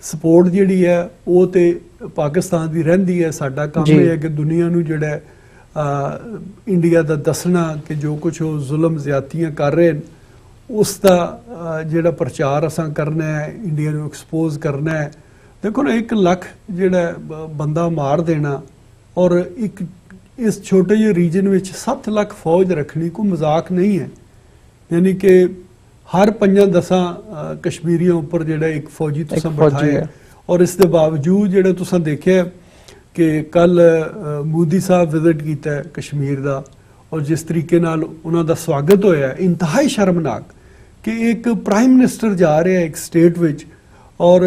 B: ਸਪੋਰਟ ਜਿਹੜੀ ਹੈ ਉਹ ਤੇ ਪਾਕਿਸਤਾਨ ਦੀ ਰਹਿੰਦੀ ਹੈ। ਸਾਡਾ ਕੰਮ ਇਹ ਹੈ ਕਿ ਦੁਨੀਆ ਨੂੰ ਜਿਹੜਾ ਇੰਡੀਆ ਦਾ ਦੱਸਣਾ ਕਿ ਜੋ ਕੁਝ ਉਹ ਜ਼ੁਲਮ ਜ਼ਿਆਦਤੀਆਂ ਕਰ ਰਹੇ ਨੇ ਉਸ ਦਾ ਜਿਹੜਾ ਪ੍ਰਚਾਰ ਅਸਾਂ ਕਰਨਾ ਹੈ, ਇੰਡੀਆ ਨੂੰ ਐਕਸਪੋਜ਼ ਕਰਨਾ ਹੈ। ਦੇਖੋ ਨਾ 1 ਲੱਖ ਜਿਹੜਾ ਬੰਦਾ ਮਾਰ ਦੇਣਾ ਔਰ ਇੱਕ ਇਸ ਛੋਟੇ ਜਿਹੇ ਰੀਜਨ ਵਿੱਚ 7 ਲੱਖ ਫੌਜ ਰੱਖਣੀ ਕੋਈ ਮਜ਼ਾਕ ਨਹੀਂ ਹੈ। ਯਾਨੀ ਕਿ ਹਰ 5-10 ਕਸ਼ਮੀਰੀਆਂ ਉੱਪਰ ਜਿਹੜਾ ਇੱਕ ਫੌਜੀ ਤੁਸੀਂ ਬਿਠਾਇਆ ਔਰ ਇਸ ਦੇ ਬਾਵਜੂਦ ਜਿਹੜਾ ਤੁਸੀਂ ਦੇਖਿਆ ਕਿ ਕੱਲ ਮੋਦੀ ਸਾਹਿਬ ਵਿਜ਼ਿਟ ਕੀਤਾ ਕਸ਼ਮੀਰ ਦਾ ਔਰ ਜਿਸ ਤਰੀਕੇ ਨਾਲ ਉਹਨਾਂ ਦਾ ਸਵਾਗਤ ਹੋਇਆ ਇੰਤਹਾਈ ਸ਼ਰਮਨਾਕ ਕਿ ਇੱਕ ਪ੍ਰਾਈਮ ਮਿਨਿਸਟਰ ਜਾ ਰਿਹਾ ਇੱਕ ਸਟੇਟ ਵਿੱਚ ਔਰ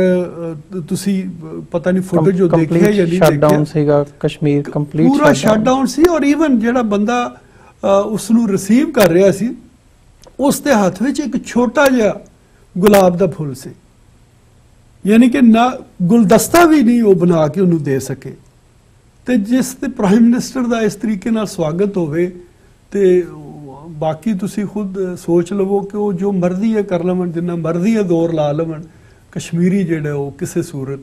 B: ਤੁਸੀਂ ਪਤਾ ਨਹੀਂ ਫੋਟੋ ਜੋ ਦੇਖਿਆ ਜਾਂ ਨਹੀਂ
A: ਸ਼ਟਡਾਊਨ ਸੀਗਾ ਕਸ਼ਮੀਰ ਕੰਪਲੀਟ
B: ਪੂਰਾ ਸ਼ਟਡਾਊਨ ਸੀ ਔਰ ਈਵਨ ਜਿਹੜਾ ਬੰਦਾ ਉਸ ਨੂੰ ਰਿਸੀਵ ਕਰ ਰਿਹਾ ਸੀ ਉਸ ਦੇ ਹੱਥ ਵਿੱਚ ਇੱਕ ਛੋਟਾ ਜਿਹਾ ਗੁਲਾਬ ਦਾ ਫੁੱਲ ਸੀ। ਯਾਨੀ ਕਿ ਨਾ ਗੁਲਦਸਤਾ ਵੀ ਨਹੀਂ ਉਹ ਬਣਾ ਕੇ ਉਹਨੂੰ ਦੇ ਸਕੇ। ਤੇ ਜਿਸ ਤੇ ਪ੍ਰਾਈਮ ਮਿਨਿਸਟਰ ਦਾ ਇਸ ਤਰੀਕੇ ਨਾਲ ਸਵਾਗਤ ਹੋਵੇ ਤੇ ਬਾਕੀ ਤੁਸੀਂ ਖੁਦ ਸੋਚ ਲਵੋ ਕਿ ਉਹ ਜੋ ਮਰਜ਼ੀ ਹੈ ਕਰ ਲਵਣ, ਜਿੰਨਾ ਮਰਜ਼ੀ ਹੈ ਦੌਰ ਲਾ ਲਵਣ, ਕਸ਼ਮੀਰੀ ਜਿਹੜਾ ਉਹ ਕਿਸੇ ਸੂਰਤ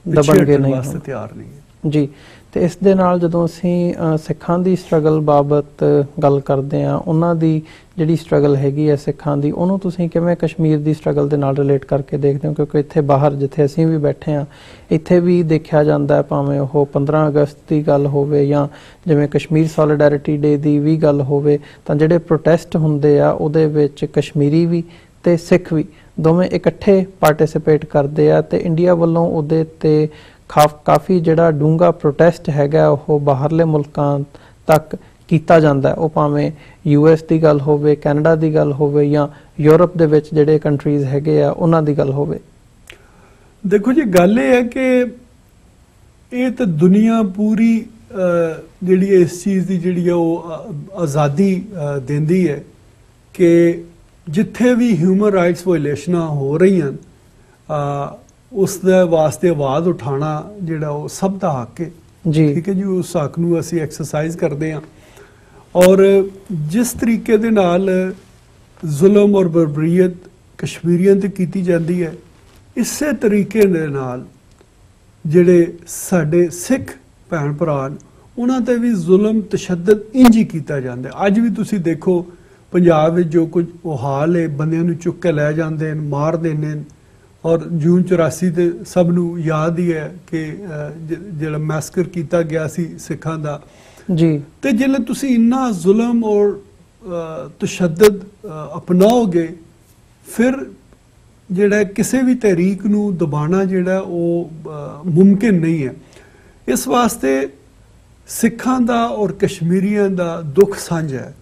A: ਦਬਣਗੇ ਨਹੀਂ
B: ਵਾਸਤੇ ਤਿਆਰ ਨਹੀਂ ਹੈ
A: ਜੀ। ਤੇ ਇਸ ਦੇ ਨਾਲ ਜਦੋਂ ਅਸੀਂ ਸਿੱਖਾਂ ਦੀ ਸਟਰਗਲ ਬਾਬਤ ਗੱਲ ਕਰਦੇ ਹਾਂ, ਉਹਨਾਂ ਦੀ ਜਿਹੜੀ ਸਟਰਗਲ ਹੈਗੀ ਹੈ ਸਿੱਖਾਂ ਦੀ, ਉਹਨੂੰ ਤੁਸੀਂ ਕਿਵੇਂ ਕਸ਼ਮੀਰ ਦੀ ਸਟਰਗਲ ਦੇ ਨਾਲ ਰਿਲੇਟ ਕਰਕੇ ਦੇਖਦੇ ਹੋ? ਕਿਉਂਕਿ ਇੱਥੇ ਬਾਹਰ ਜਿੱਥੇ ਅਸੀਂ ਵੀ ਬੈਠੇ ਹਾਂ ਇੱਥੇ ਵੀ ਦੇਖਿਆ ਜਾਂਦਾ ਹੈ, ਭਾਵੇਂ ਉਹ 15 ਅਗਸਤ ਦੀ ਗੱਲ ਹੋਵੇ ਜਾਂ ਜਿਵੇਂ ਕਸ਼ਮੀਰ ਸੋਲੀਡੈਰਿਟੀ ਡੇ ਦੀ ਵੀ ਗੱਲ ਹੋਵੇ, ਤਾਂ ਜਿਹੜੇ ਪ੍ਰੋਟੈਸਟ ਹੁੰਦੇ ਆ ਉਹਦੇ ਵਿੱਚ ਕਸ਼ਮੀਰੀ ਵੀ ਤੇ ਸਿੱਖ ਵੀ ਦੋਵੇਂ ਇਕੱਠੇ ਪਾਰਟਿਸਿਪੇਟ ਕਰਦੇ ਆ। ਤੇ ਇੰਡੀਆ ਵੱਲੋਂ ਉਹਦੇ ਤੇ ਕਾਫੀ ਜਿਹੜਾ ਡੂੰਘਾ ਪ੍ਰੋਟੈਸਟ ਹੈਗਾ ਉਹ ਬਾਹਰਲੇ ਮੁਲਕਾਂ ਤੱਕ ਕੀਤਾ ਜਾਂਦਾ। ਉਹ ਭਾਵੇਂ US ਦੀ ਗੱਲ ਹੋਵੇ, ਕੈਨੇਡਾ ਦੀ ਗੱਲ ਹੋਵੇ ਜਾਂ ਯੂਰਪ ਦੇ ਵਿੱਚ ਜਿਹੜੇ ਕੰਟਰੀਜ਼ ਹੈਗੇ ਆ ਉਹਨਾਂ ਦੀ ਗੱਲ ਹੋਵੇ।
B: ਦੇਖੋ ਜੀ ਗੱਲ ਇਹ ਹੈ ਕਿ ਇਹ ਤਾਂ ਦੁਨੀਆ ਪੂਰੀ ਜਿਹੜੀ ਇਸ ਚੀਜ਼ ਦੀ ਜਿਹੜੀ ਹੈ ਉਹ ਆਜ਼ਾਦੀ ਦਿੰਦੀ ਹੈ ਕਿ ਜਿੱਥੇ ਵੀ ਹਿਊਮਨ ਰਾਈਟਸ ਵਾਇਲੇਸ਼ਨਾਂ ਹੋ ਰਹੀਆਂ ਉਸ ਦੇ ਵਾਸਤੇ ਆਵਾਜ਼ ਉਠਾਉਣਾ ਜਿਹੜਾ ਉਹ ਸਭ ਦਾ ਹੱਕ ਹੈ ਜੀ। ਠੀਕ ਹੈ ਜੀ, ਉਸ ਹੱਕ ਨੂੰ ਅਸੀਂ ਐਕਸਰਸਾਈਜ਼ ਕਰਦੇ ਹਾਂ ਔਰ ਜਿਸ ਤਰੀਕੇ ਦੇ ਨਾਲ ਜ਼ੁਲਮ ਔਰ ਬਰਬਰੀਅਤ ਕਸ਼ਮੀਰੀਆਂ ਤੇ ਕੀਤੀ ਜਾਂਦੀ ਹੈ ਇਸੇ ਤਰੀਕੇ ਦੇ ਨਾਲ ਜਿਹੜੇ ਸਾਡੇ ਸਿੱਖ ਭੈਣ ਭਰਾ ਉਹਨਾਂ ਤੇ ਵੀ ਜ਼ੁਲਮ ਤਸ਼ੱਦਦ ਇੰਝ ਹੀ ਕੀਤਾ ਜਾਂਦਾ। ਅੱਜ ਵੀ ਤੁਸੀਂ ਦੇਖੋ ਪੰਜਾਬ ਵਿੱਚ ਜੋ ਕੁਝ ਉਹ ਹਾਲ ਹੈ, ਬੰਦਿਆਂ ਨੂੰ ਚੁੱਕ ਕੇ ਲੈ ਜਾਂਦੇ ਨੇ, ਮਾਰ ਦਿੰਦੇ ਨੇ ਔਰ ਜੂਨ 84 ਤੇ ਸਭ ਨੂੰ ਯਾਦ ਹੀ ਹੈ ਕਿ ਜਿਹੜਾ ਮੈਸਕਰ ਕੀਤਾ ਗਿਆ ਸੀ ਸਿੱਖਾਂ ਦਾ ਜੀ। ਤੇ ਜੇ ਤੁਸੀਂ ਇੰਨਾ ਜ਼ੁਲਮ ਔਰ ਤਸ਼ੱਦਦ ਅਪਣਾਓਗੇ ਫਿਰ ਜਿਹੜਾ ਕਿਸੇ ਵੀ ਤਹਿਰੀਕ ਨੂੰ ਦਬਾਣਾ ਜਿਹੜਾ ਉਹ ਮੁਮਕਿਨ ਨਹੀਂ ਹੈ। ਇਸ ਵਾਸਤੇ ਸਿੱਖਾਂ ਦਾ ਔਰ ਕਸ਼ਮੀਰੀਆਂ ਦਾ ਦੁੱਖ ਸਾਂਝਾ ਹੈ,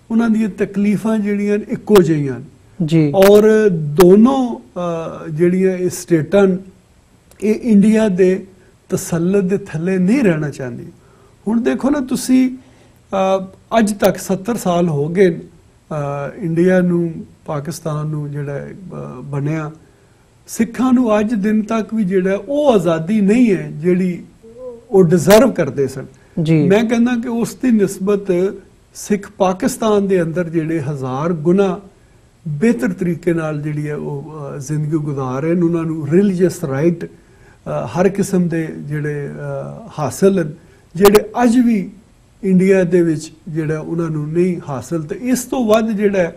B: ਉਹਨਾਂ ਦੀਆਂ ਤਕਲੀਫਾਂ ਜਿਹੜੀਆਂ ਇੱਕੋ ਜਿਹੀਆਂ ਜੀ ਔਰ ਦੋਨੋਂ ਜਿਹੜੀਆਂ ਇਹ ਸਟੇਟਾਂ ਇਹ ਇੰਡੀਆ ਦੇ ਤਸੱਲਤ ਦੇ ਥੱਲੇ ਨਹੀਂ ਰਹਿਣਾ ਚਾਹੁੰਦੀ। ਹੁਣ ਦੇਖੋ ਨਾ ਤੁਸੀਂ ਅੱਜ ਤੱਕ 70 ਸਾਲ ਹੋ ਗਏ ਇੰਡੀਆ ਨੂੰ ਪਾਕਿਸਤਾਨ ਨੂੰ ਜਿਹੜਾ ਬਣਿਆ, ਸਿੱਖਾਂ ਨੂੰ ਅੱਜ ਦਿਨ ਤੱਕ ਵੀ ਜਿਹੜਾ ਉਹ ਆਜ਼ਾਦੀ ਨਹੀਂ ਹੈ ਜਿਹੜੀ ਉਹ ਡਿਜ਼ਰਵ ਕਰਦੇ ਸਨ ਜੀ। ਮੈਂ ਕਹਿੰਦਾ ਕਿ ਉਸ ਦੀ ਨਿਸਬਤ ਸਿੱਖ ਪਾਕਿਸਤਾਨ ਦੇ ਅੰਦਰ ਜਿਹੜੇ 1000 ਗੁਣਾ ਬਿਹਤਰ ਤਰੀਕੇ ਨਾਲ ਜਿਹੜੀ ਹੈ ਉਹ ਜ਼ਿੰਦਗੀ ਗੁਜ਼ਾਰ ਰਹੇ ਨੇ। ਉਹਨਾਂ ਨੂੰ ਰਿਲੀਜੀਅਸ ਰਾਈਟ ਹਰ ਕਿਸਮ ਦੇ ਜਿਹੜੇ ਹਾਸਲ ਹਨ, ਜਿਹੜੇ ਅੱਜ ਵੀ ਇੰਡੀਆ ਦੇ ਵਿੱਚ ਜਿਹੜਾ ਉਹਨਾਂ ਨੂੰ ਨਹੀਂ ਹਾਸਲ। ਤੇ ਇਸ ਤੋਂ ਵੱਧ ਜਿਹੜਾ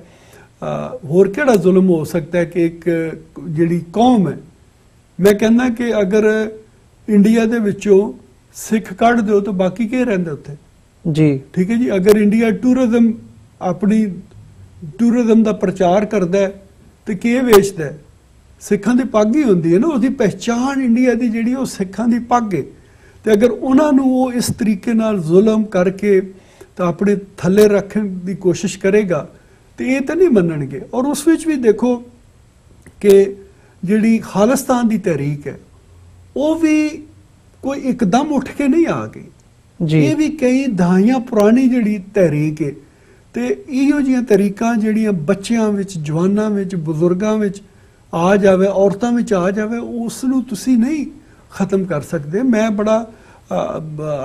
B: ਹੋਰ ਕਿਹੜਾ ਜ਼ੁਲਮ ਹੋ ਸਕਦਾ ਹੈ ਕਿ ਇੱਕ ਜਿਹੜੀ ਕੌਮ ਹੈ, ਮੈਂ ਕਹਿੰਦਾ ਕਿ ਅਗਰ ਇੰਡੀਆ ਦੇ ਵਿੱਚੋਂ ਸਿੱਖ ਕੱਢ ਦਿਓ ਤਾਂ ਬਾਕੀ ਕੀ ਰਹਿੰਦਾ ਉੱਥੇ
A: ਜੀ।
B: ਠੀਕ ਹੈ ਜੀ। ਅਗਰ ਇੰਡੀਆ ਟੂਰਿਜ਼ਮ ਆਪਣੀ ਟੂਰਿਜ਼ਮ ਦਾ ਪ੍ਰਚਾਰ ਕਰਦਾ ਹੈ ਤੇ ਕੀ ਵੇਚਦਾ ਹੈ? ਸਿੱਖਾਂ ਦੀ ਪੱਗ ਹੀ ਹੁੰਦੀ ਹੈ ਨਾ, ਉਹਦੀ ਪਹਿਚਾਣ ਇੰਡੀਆ ਦੀ ਜਿਹੜੀ ਉਹ ਸਿੱਖਾਂ ਦੀ ਪੱਗ ਹੈ। ਤੇ ਅਗਰ ਉਹਨਾਂ ਨੂੰ ਉਹ ਇਸ ਤਰੀਕੇ ਨਾਲ ਜ਼ੁਲਮ ਕਰਕੇ ਤਾਂ ਆਪਣੇ ਥੱਲੇ ਰੱਖਣ ਦੀ ਕੋਸ਼ਿਸ਼ ਕਰੇਗਾ ਤੇ ਇਹ ਤਾਂ ਨਹੀਂ ਮੰਨਣਗੇ। ਔਰ ਉਸ ਵਿੱਚ ਵੀ ਦੇਖੋ ਕਿ ਜਿਹੜੀ ਖਾਲਿਸਤਾਨ ਦੀ ਤਹਿਰੀਕ ਹੈ ਉਹ ਵੀ ਕੋਈ ਇੱਕਦਮ ਉੱਠ ਕੇ ਨਹੀਂ ਆ ਗਈ
A: ਜੀ।
B: ਇਹ ਵੀ ਕਈ ਦਹਾਈਆਂ ਪੁਰਾਣੀ ਜਿਹੜੀ ਤਹਿਰੀਕ ਹੈ ਤੇ ਇਹੋ ਜਿਹੀਆਂ ਤਹਿਰੀਕਾਂ ਜਿਹੜੀਆਂ ਬੱਚਿਆਂ ਵਿੱਚ, ਜਵਾਨਾਂ ਵਿੱਚ, ਬਜ਼ੁਰਗਾਂ ਵਿੱਚ ਆ ਜਾਵੇ, ਔਰਤਾਂ ਵਿੱਚ ਆ ਜਾਵੇ, ਉਸ ਨੂੰ ਤੁਸੀਂ ਨਹੀਂ ਖਤਮ ਕਰ ਸਕਦੇ। ਮੈਂ ਬੜਾ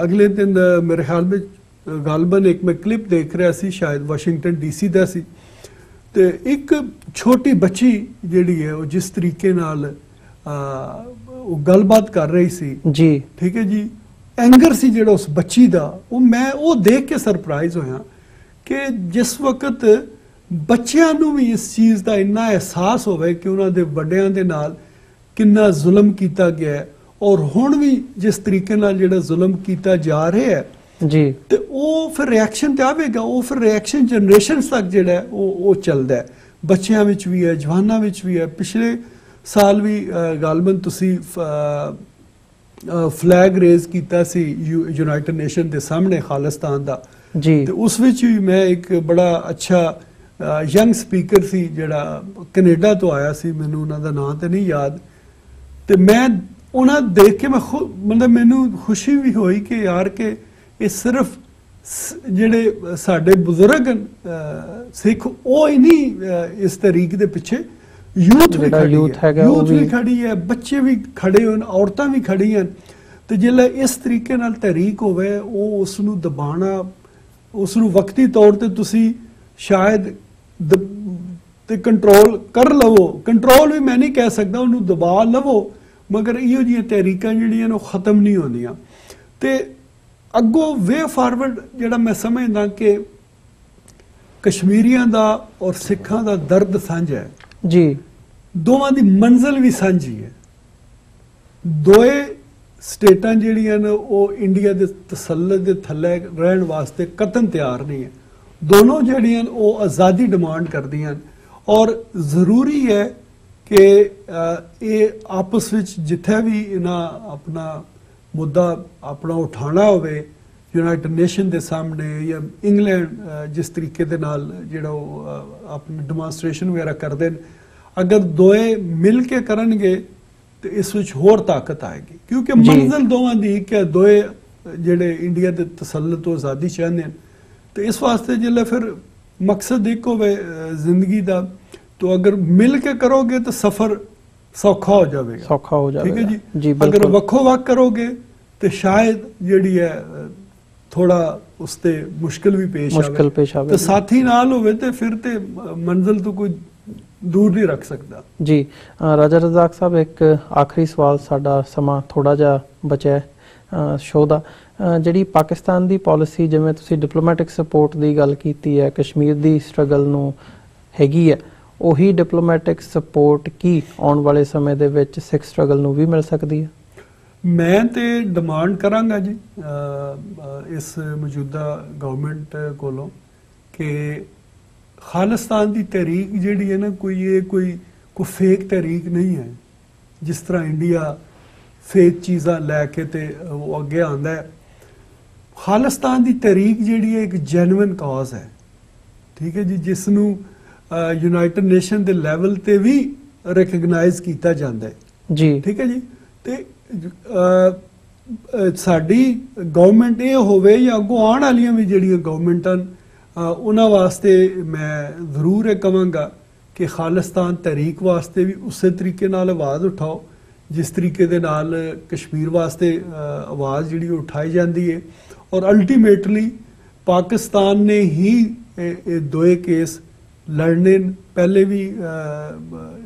B: ਅਗਲੇ ਦਿਨ ਮੇਰੇ ਖਿਆਲ ਵਿੱਚ ਗਾਲਬਨ ਇੱਕ ਮੈਂ ਕਲਿੱਪ ਦੇਖ ਰਿਹਾ ਸੀ, ਸ਼ਾਇਦ ਵਾਸ਼ਿੰਗਟਨ ਡੀਸੀ ਦਾ ਸੀ, ਤੇ ਇੱਕ ਛੋਟੀ ਬੱਚੀ ਜਿਹੜੀ ਹੈ ਉਹ ਜਿਸ ਤਰੀਕੇ ਨਾਲ ਉਹ ਗੱਲਬਾਤ ਕਰ ਰਹੀ ਸੀ
A: ਜੀ,
B: ਠੀਕ ਹੈ ਜੀ, ਐਂਗਰ ਸੀ ਜਿਹੜਾ ਉਸ ਬੱਚੀ ਦਾ, ਉਹ ਮੈਂ ਉਹ ਦੇਖ ਕੇ ਸਰਪ੍ਰਾਈਜ਼ ਹੋਇਆ ਕਿ ਜਿਸ ਵਕਤ ਬੱਚਿਆਂ ਨੂੰ ਵੀ ਇਸ ਚੀਜ਼ ਦਾ ਇੰਨਾ ਅਹਿਸਾਸ ਹੋਵੇ ਕਿ ਉਹਨਾਂ ਦੇ ਵੱਡਿਆਂ ਦੇ ਨਾਲ ਕਿੰਨਾ ਜ਼ੁਲਮ ਕੀਤਾ ਗਿਆ ਹੈ ਔਰ ਹੁਣ ਵੀ ਜਿਸ ਤਰੀਕੇ ਨਾਲ ਜਿਹੜਾ ਜ਼ੁਲਮ ਕੀਤਾ ਜਾ ਰਿਹਾ ਹੈ
A: ਜੀ,
B: ਤੇ ਉਹ ਫਿਰ ਰਿਐਕਸ਼ਨ ਤੇ ਆਵੇਗਾ। ਉਹ ਫਿਰ ਰਿਐਕਸ਼ਨ ਜਨਰੇਸ਼ਨਸ ਤੱਕ ਜਿਹੜਾ ਹੈ ਉਹ ਚੱਲਦਾ ਹੈ, ਬੱਚਿਆਂ ਵਿੱਚ ਵੀ ਹੈ, ਜਵਾਨਾਂ ਵਿੱਚ ਵੀ ਹੈ। ਪਿਛਲੇ ਸਾਲ ਵੀ ਗਾਲਬਨ ਤੁਸੀਂ ਫਲੈਗ ਰੇਜ਼ ਕੀਤਾ ਸੀ ਯੂਨਾਈਟਿਡ ਨੇਸ਼ਨ ਦੇ ਸਾਹਮਣੇ ਖਾਲਿਸਤਾਨ ਦਾ
A: ਜੀ,
B: ਤੇ ਉਸ ਵਿੱਚ ਵੀ ਮੈਂ ਇੱਕ ਬੜਾ ਅੱਛਾ ਯੰਗ ਸਪੀਕਰ ਸੀ ਜਿਹੜਾ ਕੈਨੇਡਾ ਤੋਂ ਆਇਆ ਸੀ, ਮੈਨੂੰ ਉਹਨਾਂ ਦਾ ਨਾਂ ਤੇ ਨਹੀਂ ਯਾਦ, ਤੇ ਮੈਂ ਉਹਨਾਂ ਦੇਖ ਕੇ ਮੈਂ ਮਤਲਬ ਮੈਨੂੰ ਖੁਸ਼ੀ ਵੀ ਹੋਈ ਕਿ ਯਾਰ ਕਿ ਇਹ ਸਿਰਫ ਜਿਹੜੇ ਸਾਡੇ ਬਜ਼ੁਰਗ ਸਿੱਖ ਉਹ ਹੀ ਨਹੀਂ ਇਸ ਤਰੀਕ ਦੇ ਪਿੱਛੇ, ਯੂਥ ਵੀ ਖੜੀ ਹੈ, ਬੱਚੇ ਵੀ ਖੜੇ ਹੋਣ, ਔਰਤਾਂ ਵੀ ਖੜੀਆਂ। ਤੇ ਜਿਹੜਾ ਇਸ ਤਰੀਕੇ ਨਾਲ ਤਹਿਰੀਕ ਹੋਵੇ ਉਹ ਉਸ ਨੂੰ ਦਬਾਣਾ, ਉਸ ਨੂੰ ਵਕਤੀ ਤੌਰ ਤੇ ਤੁਸੀਂ ਸ਼ਾਇਦ ਤੇ ਕੰਟਰੋਲ ਕਰ ਲਵੋ, ਕੰਟਰੋਲ ਵੀ ਮੈਂ ਨਹੀਂ ਕਹਿ ਸਕਦਾ, ਉਹਨੂੰ ਦਬਾ ਲਵੋ, ਮਗਰ ਇਹੋ ਜਿਹੀਆਂ ਤਹਿਰੀਕਾਂ ਜਿਹੜੀਆਂ ਉਹ ਖਤਮ ਨਹੀਂ ਹੁੰਦੀਆਂ। ਤੇ ਅੱਗੋਂ ਵੇ ਫਾਰਵਰਡ ਜਿਹੜਾ ਮੈਂ ਸਮਝਦਾ ਕਿ ਕਸ਼ਮੀਰੀਆਂ ਦਾ ਔਰ ਸਿੱਖਾਂ ਦਾ ਦਰਦ ਸਾਂਝਾ ਹੈ
A: ਜੀ,
B: ਦੋਵਾਂ ਦੀ ਮੰਜ਼ਿਲ ਵੀ ਸਾਂਝੀ ਹੈ। ਦੋਏ ਸਟੇਟਾਂ ਜਿਹੜੀਆਂ ਨੇ ਉਹ ਇੰਡੀਆ ਦੇ ਤਸੱਲਤ ਦੇ ਥੱਲੇ ਰਹਿਣ ਵਾਸਤੇ ਕਤਨ ਤਿਆਰ ਨਹੀਂ ਹੈ। ਦੋਨੋਂ ਜਿਹੜੀਆਂ ਉਹ ਆਜ਼ਾਦੀ ਡਿਮਾਂਡ ਕਰਦੀਆਂ ਔਰ ਜ਼ਰੂਰੀ ਹੈ ਕਿ ਇਹ ਆਪਸ ਵਿੱਚ ਜਿੱਥੇ ਵੀ ਇਹਨਾਂ ਆਪਣਾ ਮੁੱਦਾ ਆਪਣਾ ਉਠਾਉਣਾ ਹੋਵੇ ਯੂਨਾਈਟਿਡ ਨੇਸ਼ਨ ਦੇ ਸਾਹਮਣੇ ਜਾਂ ਇੰਗਲੈਂਡ ਜਿਸ ਤਰੀਕੇ ਦੇ ਨਾਲ ਜਿਹੜਾ ਉਹ ਆਪਣੀ ਡੈਮੋਨਸਟ੍ਰੇਸ਼ਨ ਵਗੈਰਾ ਕਰਦੇ ਨੇ, ਅਗਰ ਦੋਏ ਮਿਲ ਕੇ ਕਰਨਗੇ ਤੇ ਇਸ ਵਿੱਚ ਹੋਰ ਤਾਕਤ ਆਏਗੀ, ਕਿਉਂਕਿ ਮੰਜ਼ਿਲ ਦੋਵਾਂ ਦੀ ਇੱਕ ਹੈ। ਦੋਏ ਜਿਹੜੇ ਇੰਡੀਆ ਦੇ ਤਸੱਲਤ ਤੋਂ ਆਜ਼ਾਦੀ ਚਾਹੁੰਦੇ ਨੇ ਤੇ ਇਸ ਵਾਸਤੇ ਜਿਹੜਾ ਫਿਰ ਮਕਸਦ ਇੱਕ ਹੋਵੇ ਜ਼ਿੰਦਗੀ ਦਾ, तो अगर मिल के करोगे तो सफर सौखा हो जाएगा,
A: सौखा हो जाएगा।
B: ठीक है जी,
A: जी
B: अगर वक्खो वक् करोगे तो शायद ਜਿਹੜੀ ਹੈ ਥੋੜਾ ਉਸਤੇ ਮੁਸ਼ਕਿਲ ਵੀ ਪੇਸ਼ ਆਵੇ ਤੇ ਸਾਥੀ ਨਾਲ ਹੋਵੇ ਤੇ ਫਿਰ ਤੇ ਮੰਜ਼ਿਲ ਤੋਂ ਕੋਈ ਦੂਰ ਨਹੀਂ ਰੱਖ ਸਕਦਾ
A: ਜੀ। ਰਾਜਾ ਰਜ਼ਾਕ ਸਾਹਿਬ, ਇੱਕ ਆਖਰੀ ਸਵਾਲ, ਸਾਡਾ ਸਮਾਂ ਥੋੜਾ ਜਿਹਾ ਬਚਿਆ ਹੈ ਸ਼ੋਅ ਦਾ। ਜਿਹੜੀ ਪਾਕਿਸਤਾਨ ਦੀ ਪਾਲਿਸੀ, ਜਿਵੇਂ ਤੁਸੀਂ ਡਿਪਲੋਮੈਟਿਕ ਸਪੋਰਟ ਦੀ ਗੱਲ ਕੀਤੀ ਹੈ, ਕਸ਼ਮੀਰ ਦੀ ਸਟਰਗਲ ਨੂੰ ਹੈਗੀ ਹੈ, ਉਹੀ ਡਿਪਲੋਮੈਟਿਕ ਸਪੋਰਟ ਕੀ ਆਉਣ ਵਾਲੇ ਸਮੇਂ ਦੇ ਵਿੱਚ ਸਿੱਖ ਸਟਰਗਲ ਨੂੰ ਵੀ ਮਿਲ ਸਕਦੀ ਹੈ?
B: ਮੈਂ ਤੇ ਡਿਮਾਂਡ ਕਰਾਂਗਾ ਜੀ ਇਸ ਮੌਜੂਦਾ ਗਵਰਨਮੈਂਟ ਕੋਲੋਂ ਕਿ ਖਾਲਿਸਤਾਨ ਦੀ ਤਹਿਰੀਕ ਜਿਹੜੀ ਹੈ ਨਾ, ਕੋਈ ਫੇਕ ਤਹਿਰੀਕ ਨਹੀਂ ਹੈ ਜਿਸ ਤਰ੍ਹਾਂ ਇੰਡੀਆ ਫੇਕ ਚੀਜ਼ਾਂ ਲੈ ਕੇ ਤੇ ਉਹ ਅੱਗੇ ਆਉਂਦਾ ਹੈ। ਖਾਲਿਸਤਾਨ ਦੀ ਤਹਿਰੀਕ ਜਿਹੜੀ ਹੈ ਇੱਕ ਜੈਨੂਇਨ ਕਾਜ਼ ਹੈ, ਠੀਕ ਹੈ ਜੀ, ਜਿਸ ਨੂੰ ਯੂਨਾਈਟਿਡ ਨੇਸ਼ਨ ਦੇ ਲੈਵਲ ਤੇ ਵੀ ਰਿਕਗਨਾਈਜ਼ ਕੀਤਾ ਜਾਂਦਾ ਹੈ
A: ਜੀ,
B: ਠੀਕ ਹੈ ਜੀ। ਤੇ ਸਾਡੀ ਗਵਰਨਮੈਂਟ ਇਹ ਹੋਵੇ ਜਾਂ ਅੱਗੋਂ ਆਉਣ ਵਾਲੀਆਂ ਵੀ ਜਿਹੜੀਆਂ ਗਵਰਨਮੈਂਟਾਂ ਉਹਨਾਂ ਵਾਸਤੇ ਮੈਂ ਜ਼ਰੂਰ ਇਹ ਕਹਾਂਗਾ ਕਿ ਖਾਲਿਸਤਾਨ ਤਹਿਰੀਕ ਵਾਸਤੇ ਵੀ ਉਸੇ ਤਰੀਕੇ ਨਾਲ ਆਵਾਜ਼ ਉਠਾਓ ਜਿਸ ਤਰੀਕੇ ਦੇ ਨਾਲ ਕਸ਼ਮੀਰ ਵਾਸਤੇ ਆਵਾਜ਼ ਜਿਹੜੀ ਉਠਾਈ ਜਾਂਦੀ ਹੈ। ਔਰ ਅਲਟੀਮੇਟਲੀ ਪਾਕਿਸਤਾਨ ਨੇ ਹੀ ਇਹ ਦੋਏ ਕੇਸ ਲੜਨੇ ਪਹਿਲੇ ਵੀ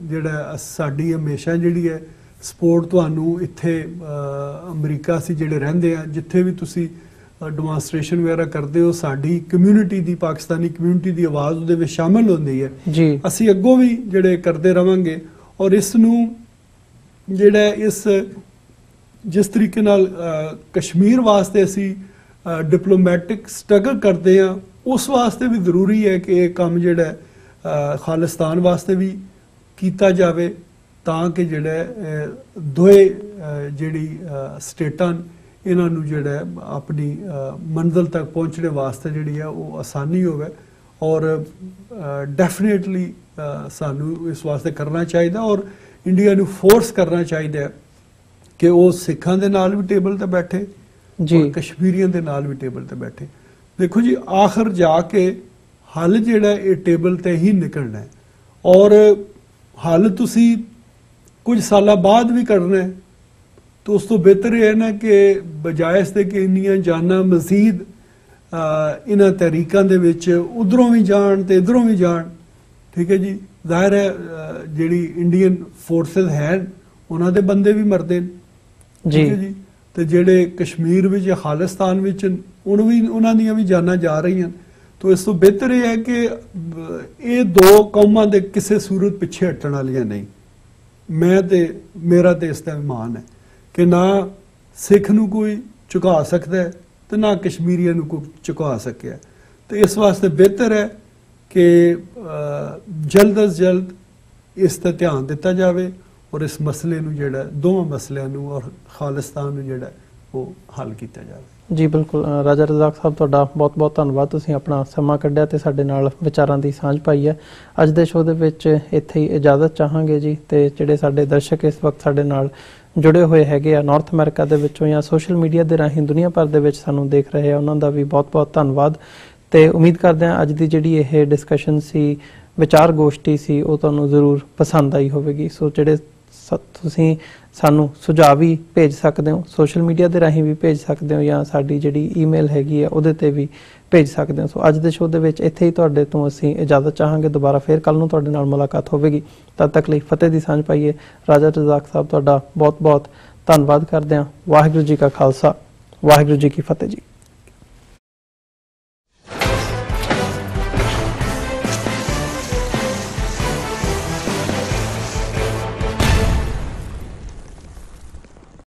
B: ਜਿਹੜਾ ਸਾਡੀ ਹਮੇਸ਼ਾ ਜਿਹੜੀ ਹੈ ਸਪੋਰਟ ਤੁਹਾਨੂੰ ਇੱਥੇ ਅਮਰੀਕਾ ਸੀ ਜਿਹੜੇ ਰਹਿੰਦੇ ਆ ਜਿੱਥੇ ਵੀ ਤੁਸੀਂ ਡੈਮੋਨਸਟ੍ਰੇਸ਼ਨ ਵਗੈਰਾ ਕਰਦੇ ਹੋ ਸਾਡੀ ਕਮਿਊਨਿਟੀ ਦੀ ਪਾਕਿਸਤਾਨੀ ਕਮਿਊਨਿਟੀ ਦੀ ਆਵਾਜ਼ ਉਹਦੇ ਵਿੱਚ ਸ਼ਾਮਲ ਹੁੰਦੀ ਹੈ
A: ਜੀ
B: ਅਸੀਂ ਅੱਗੋਂ ਵੀ ਜਿਹੜੇ ਕਰਦੇ ਰਵਾਂਗੇ ਔਰ ਇਸ ਨੂੰ ਜਿਹੜਾ ਇਸ ਜਿਸ ਤਰੀਕੇ ਨਾਲ ਕਸ਼ਮੀਰ ਵਾਸਤੇ ਅਸੀਂ ਡਿਪਲੋਮੈਟਿਕ ਸਟਰਗਲ ਕਰਦੇ ਆ ਉਸ ਵਾਸਤੇ ਵੀ ਜ਼ਰੂਰੀ ਹੈ ਕਿ ਇਹ ਕੰਮ ਜਿਹੜਾ ਖਾਲਿਸਤਾਨ ਵਾਸਤੇ ਵੀ ਕੀਤਾ ਜਾਵੇ ਤਾਂ ਕਿ ਜਿਹੜਾ ਦੋਏ ਜਿਹੜੀ ਸਟੇਟਾਂ ਇਹਨਾਂ ਨੂੰ ਜਿਹੜਾ ਆਪਣੀ ਮੰਜ਼ਿਲ ਤੱਕ ਪਹੁੰਚਣੇ ਵਾਸਤੇ ਜਿਹੜੀ ਆ ਉਹ ਆਸਾਨੀ ਹੋਵੇ ਔਰ ਡੈਫੀਨੇਟਲੀ ਸਾਨੂੰ ਇਸ ਵਾਸਤੇ ਕਰਨਾ ਚਾਹੀਦਾ ਔਰ ਇੰਡੀਆ ਨੂੰ ਫੋਰਸ ਕਰਨਾ ਚਾਹੀਦਾ ਕਿ ਉਹ ਸਿੱਖਾਂ ਦੇ ਨਾਲ ਵੀ ਟੇਬਲ ਤੇ ਬੈਠੇ
A: ਜੀ
B: ਕਸ਼ਮੀਰੀਆਂ ਦੇ ਨਾਲ ਵੀ ਟੇਬਲ ਤੇ ਬੈਠੇ ਦੇਖੋ ਜੀ ਆਖਰ ਜਾ ਕੇ ਹੱਲ ਜਿਹੜਾ ਇਹ ਟੇਬਲ ਤੇ ਹੀ ਨਿਕਲਣਾ ਹੈ ਔਰ ਹੱਲ ਤੁਸੀਂ ਕੁਝ ਸਾਲਾਂ ਬਾਅਦ ਵੀ ਕਰਨਾ ਹੈ ਤਾਂ ਉਸ ਤੋਂ ਬਿਹਤਰ ਇਹ ਹੈ ਨਾ ਕਿ ਬਜਾਏ ਇਸ ਦੇ ਕਿ ਇੰਨੀਆਂ ਜਾਨਾਂ ਮਜ਼ੀਦ ਇਹਨਾਂ ਤਰੀਕਾਂ ਦੇ ਵਿੱਚ ਉਧਰੋਂ ਵੀ ਜਾਣ ਤੇ ਇਧਰੋਂ ਵੀ ਜਾਣ ਠੀਕ ਹੈ ਜੀ ਜ਼ਾਹਿਰ ਹੈ ਜਿਹੜੀ ਇੰਡੀਅਨ ਫੋਰਸਸ ਹੈ ਉਹਨਾਂ ਦੇ ਬੰਦੇ ਵੀ ਮਰਦੇ ਨੇ ਠੀਕ ਹੈ ਜੀ ਤੇ ਜਿਹੜੇ ਕਸ਼ਮੀਰ ਵਿੱਚ ਜਾਂ ਖਾਲਿਸਤਾਨ ਵਿੱਚ ਉਹਨਾਂ ਦੀਆਂ ਵੀ ਜਾਨਾਂ ਜਾ ਰਹੀਆਂ ਤਾਂ ਇਸ ਤੋਂ ਬਿਹਤਰ ਇਹ ਹੈ ਕਿ ਇਹ ਦੋ ਕੌਮਾਂ ਦੇ ਕਿਸੇ ਸੂਰਤ ਪਿੱਛੇ ਹਟਣ ਵਾਲੀਆਂ ਨਹੀਂ ਮੇਰਾ ਤੇ ਇਸ ਦਾ ਇਮਾਨ ਹੈ ਕਿ ਨਾ ਸਿੱਖ ਨੂੰ ਕੋਈ ਝੁਕਾ ਸਕਦਾ ਤੇ ਨਾ ਕਸ਼ਮੀਰੀਆਂ ਨੂੰ ਕੋਈ ਝੁਕਾ ਸਕਿਆ ਤੇ ਇਸ ਵਾਸਤੇ ਬਿਹਤਰ ਹੈ ਕਿ ਜਲਦ ਅਜ਼ ਜਲਦ ਇਸ ਤੇ ਧਿਆਨ ਦਿੱਤਾ ਜਾਵੇ ਔਰ ਇਸ ਮਸਲੇ ਨੂੰ ਜਿਹੜਾ ਦੋਵਾਂ ਮਸਲਿਆਂ ਨੂੰ ਔਰ ਖਾਲਿਸਤਾਨ ਨੂੰ ਜਿਹੜਾ ਉਹ ਹੱਲ ਕੀਤਾ ਜਾਵੇ
A: ਜੀ ਬਿਲਕੁਲ ਰਾਜਾ ਰਜ਼ਾਕ ਸਾਹਿਬ ਤੁਹਾਡਾ ਬਹੁਤ ਬਹੁਤ ਧੰਨਵਾਦ ਤੁਸੀਂ ਆਪਣਾ ਸਮਾਂ ਕੱਢਿਆ ਤੇ ਸਾਡੇ ਨਾਲ ਵਿਚਾਰਾਂ ਦੀ ਸਾਂਝ ਪਾਈ ਹੈ ਅੱਜ ਦੇ ਸ਼ੋਅ ਦੇ ਵਿੱਚ ਇੱਥੇ ਹੀ ਇਜਾਜ਼ਤ ਚਾਹਾਂਗੇ ਜੀ ਤੇ ਜਿਹੜੇ ਸਾਡੇ ਦਰਸ਼ਕ ਇਸ ਵਕਤ ਸਾਡੇ ਨਾਲ ਜੁੜੇ ਹੋਏ ਹੈਗੇ ਆ ਨਾਰਥ ਅਮਰੀਕਾ ਦੇ ਵਿੱਚੋਂ ਜਾਂ ਸੋਸ਼ਲ ਮੀਡੀਆ ਦੇ ਰਾਹੀਂ ਦੁਨੀਆ ਭਰ ਦੇ ਵਿੱਚ ਸਾਨੂੰ ਦੇਖ ਰਹੇ ਆ ਉਹਨਾਂ ਦਾ ਵੀ ਬਹੁਤ ਬਹੁਤ ਧੰਨਵਾਦ ਤੇ ਉਮੀਦ ਕਰਦੇ ਹਾਂ ਅੱਜ ਦੀ ਜਿਹੜੀ ਇਹ ਡਿਸਕਸ਼ਨ ਸੀ ਵਿਚਾਰ ਗੋਸ਼ਟੀ ਸੀ ਉਹ ਤੁਹਾਨੂੰ ਜ਼ਰੂਰ ਪਸੰਦ ਆਈ ਹੋਵੇਗੀ ਸੋ ਜਿਹੜੇ ਤੁਸੀਂ ਸਾਨੂੰ ਸੁਝਾਅ ਵੀ ਭੇਜ ਸਕਦੇ ਹੋ ਸੋਸ਼ਲ ਮੀਡੀਆ ਦੇ ਰਾਹੀਂ ਵੀ ਭੇਜ ਸਕਦੇ ਹੋ ਜਾਂ ਸਾਡੀ ਜਿਹੜੀ ਈਮੇਲ ਹੈਗੀ ਆ ਉਹਦੇ ਤੇ ਵੀ ਭੇਜ ਸਕਦੇ ਹੋ ਸੋ ਅੱਜ ਦੇ ਸ਼ੋਅ ਦੇ ਵਿੱਚ ਇੱਥੇ ਹੀ ਤੁਹਾਡੇ ਤੋਂ ਅਸੀਂ ਇਜਾਜ਼ਤ ਚਾਹਾਂਗੇ ਦੁਬਾਰਾ ਫੇਰ ਕੱਲ ਨੂੰ ਤੁਹਾਡੇ ਨਾਲ ਮੁਲਾਕਾਤ ਹੋਵੇਗੀ ਤਦ ਤੱਕ ਲਈ ਫਤਿਹ ਦੀ ਸਾਂਝ ਪਾਈਏ ਰਾਜਾ ਰਜ਼ਾਕ ਸਾਹਿਬ ਤੁਹਾਡਾ ਬਹੁਤ ਬਹੁਤ ਧੰਨਵਾਦ ਕਰਦੇ ਹਾਂ ਵਾਹਿਗੁਰੂ ਜੀ ਕਾ ਖਾਲਸਾ ਵਾਹਿਗੁਰੂ ਜੀ ਕੀ ਫਤਿਹ ਜੀ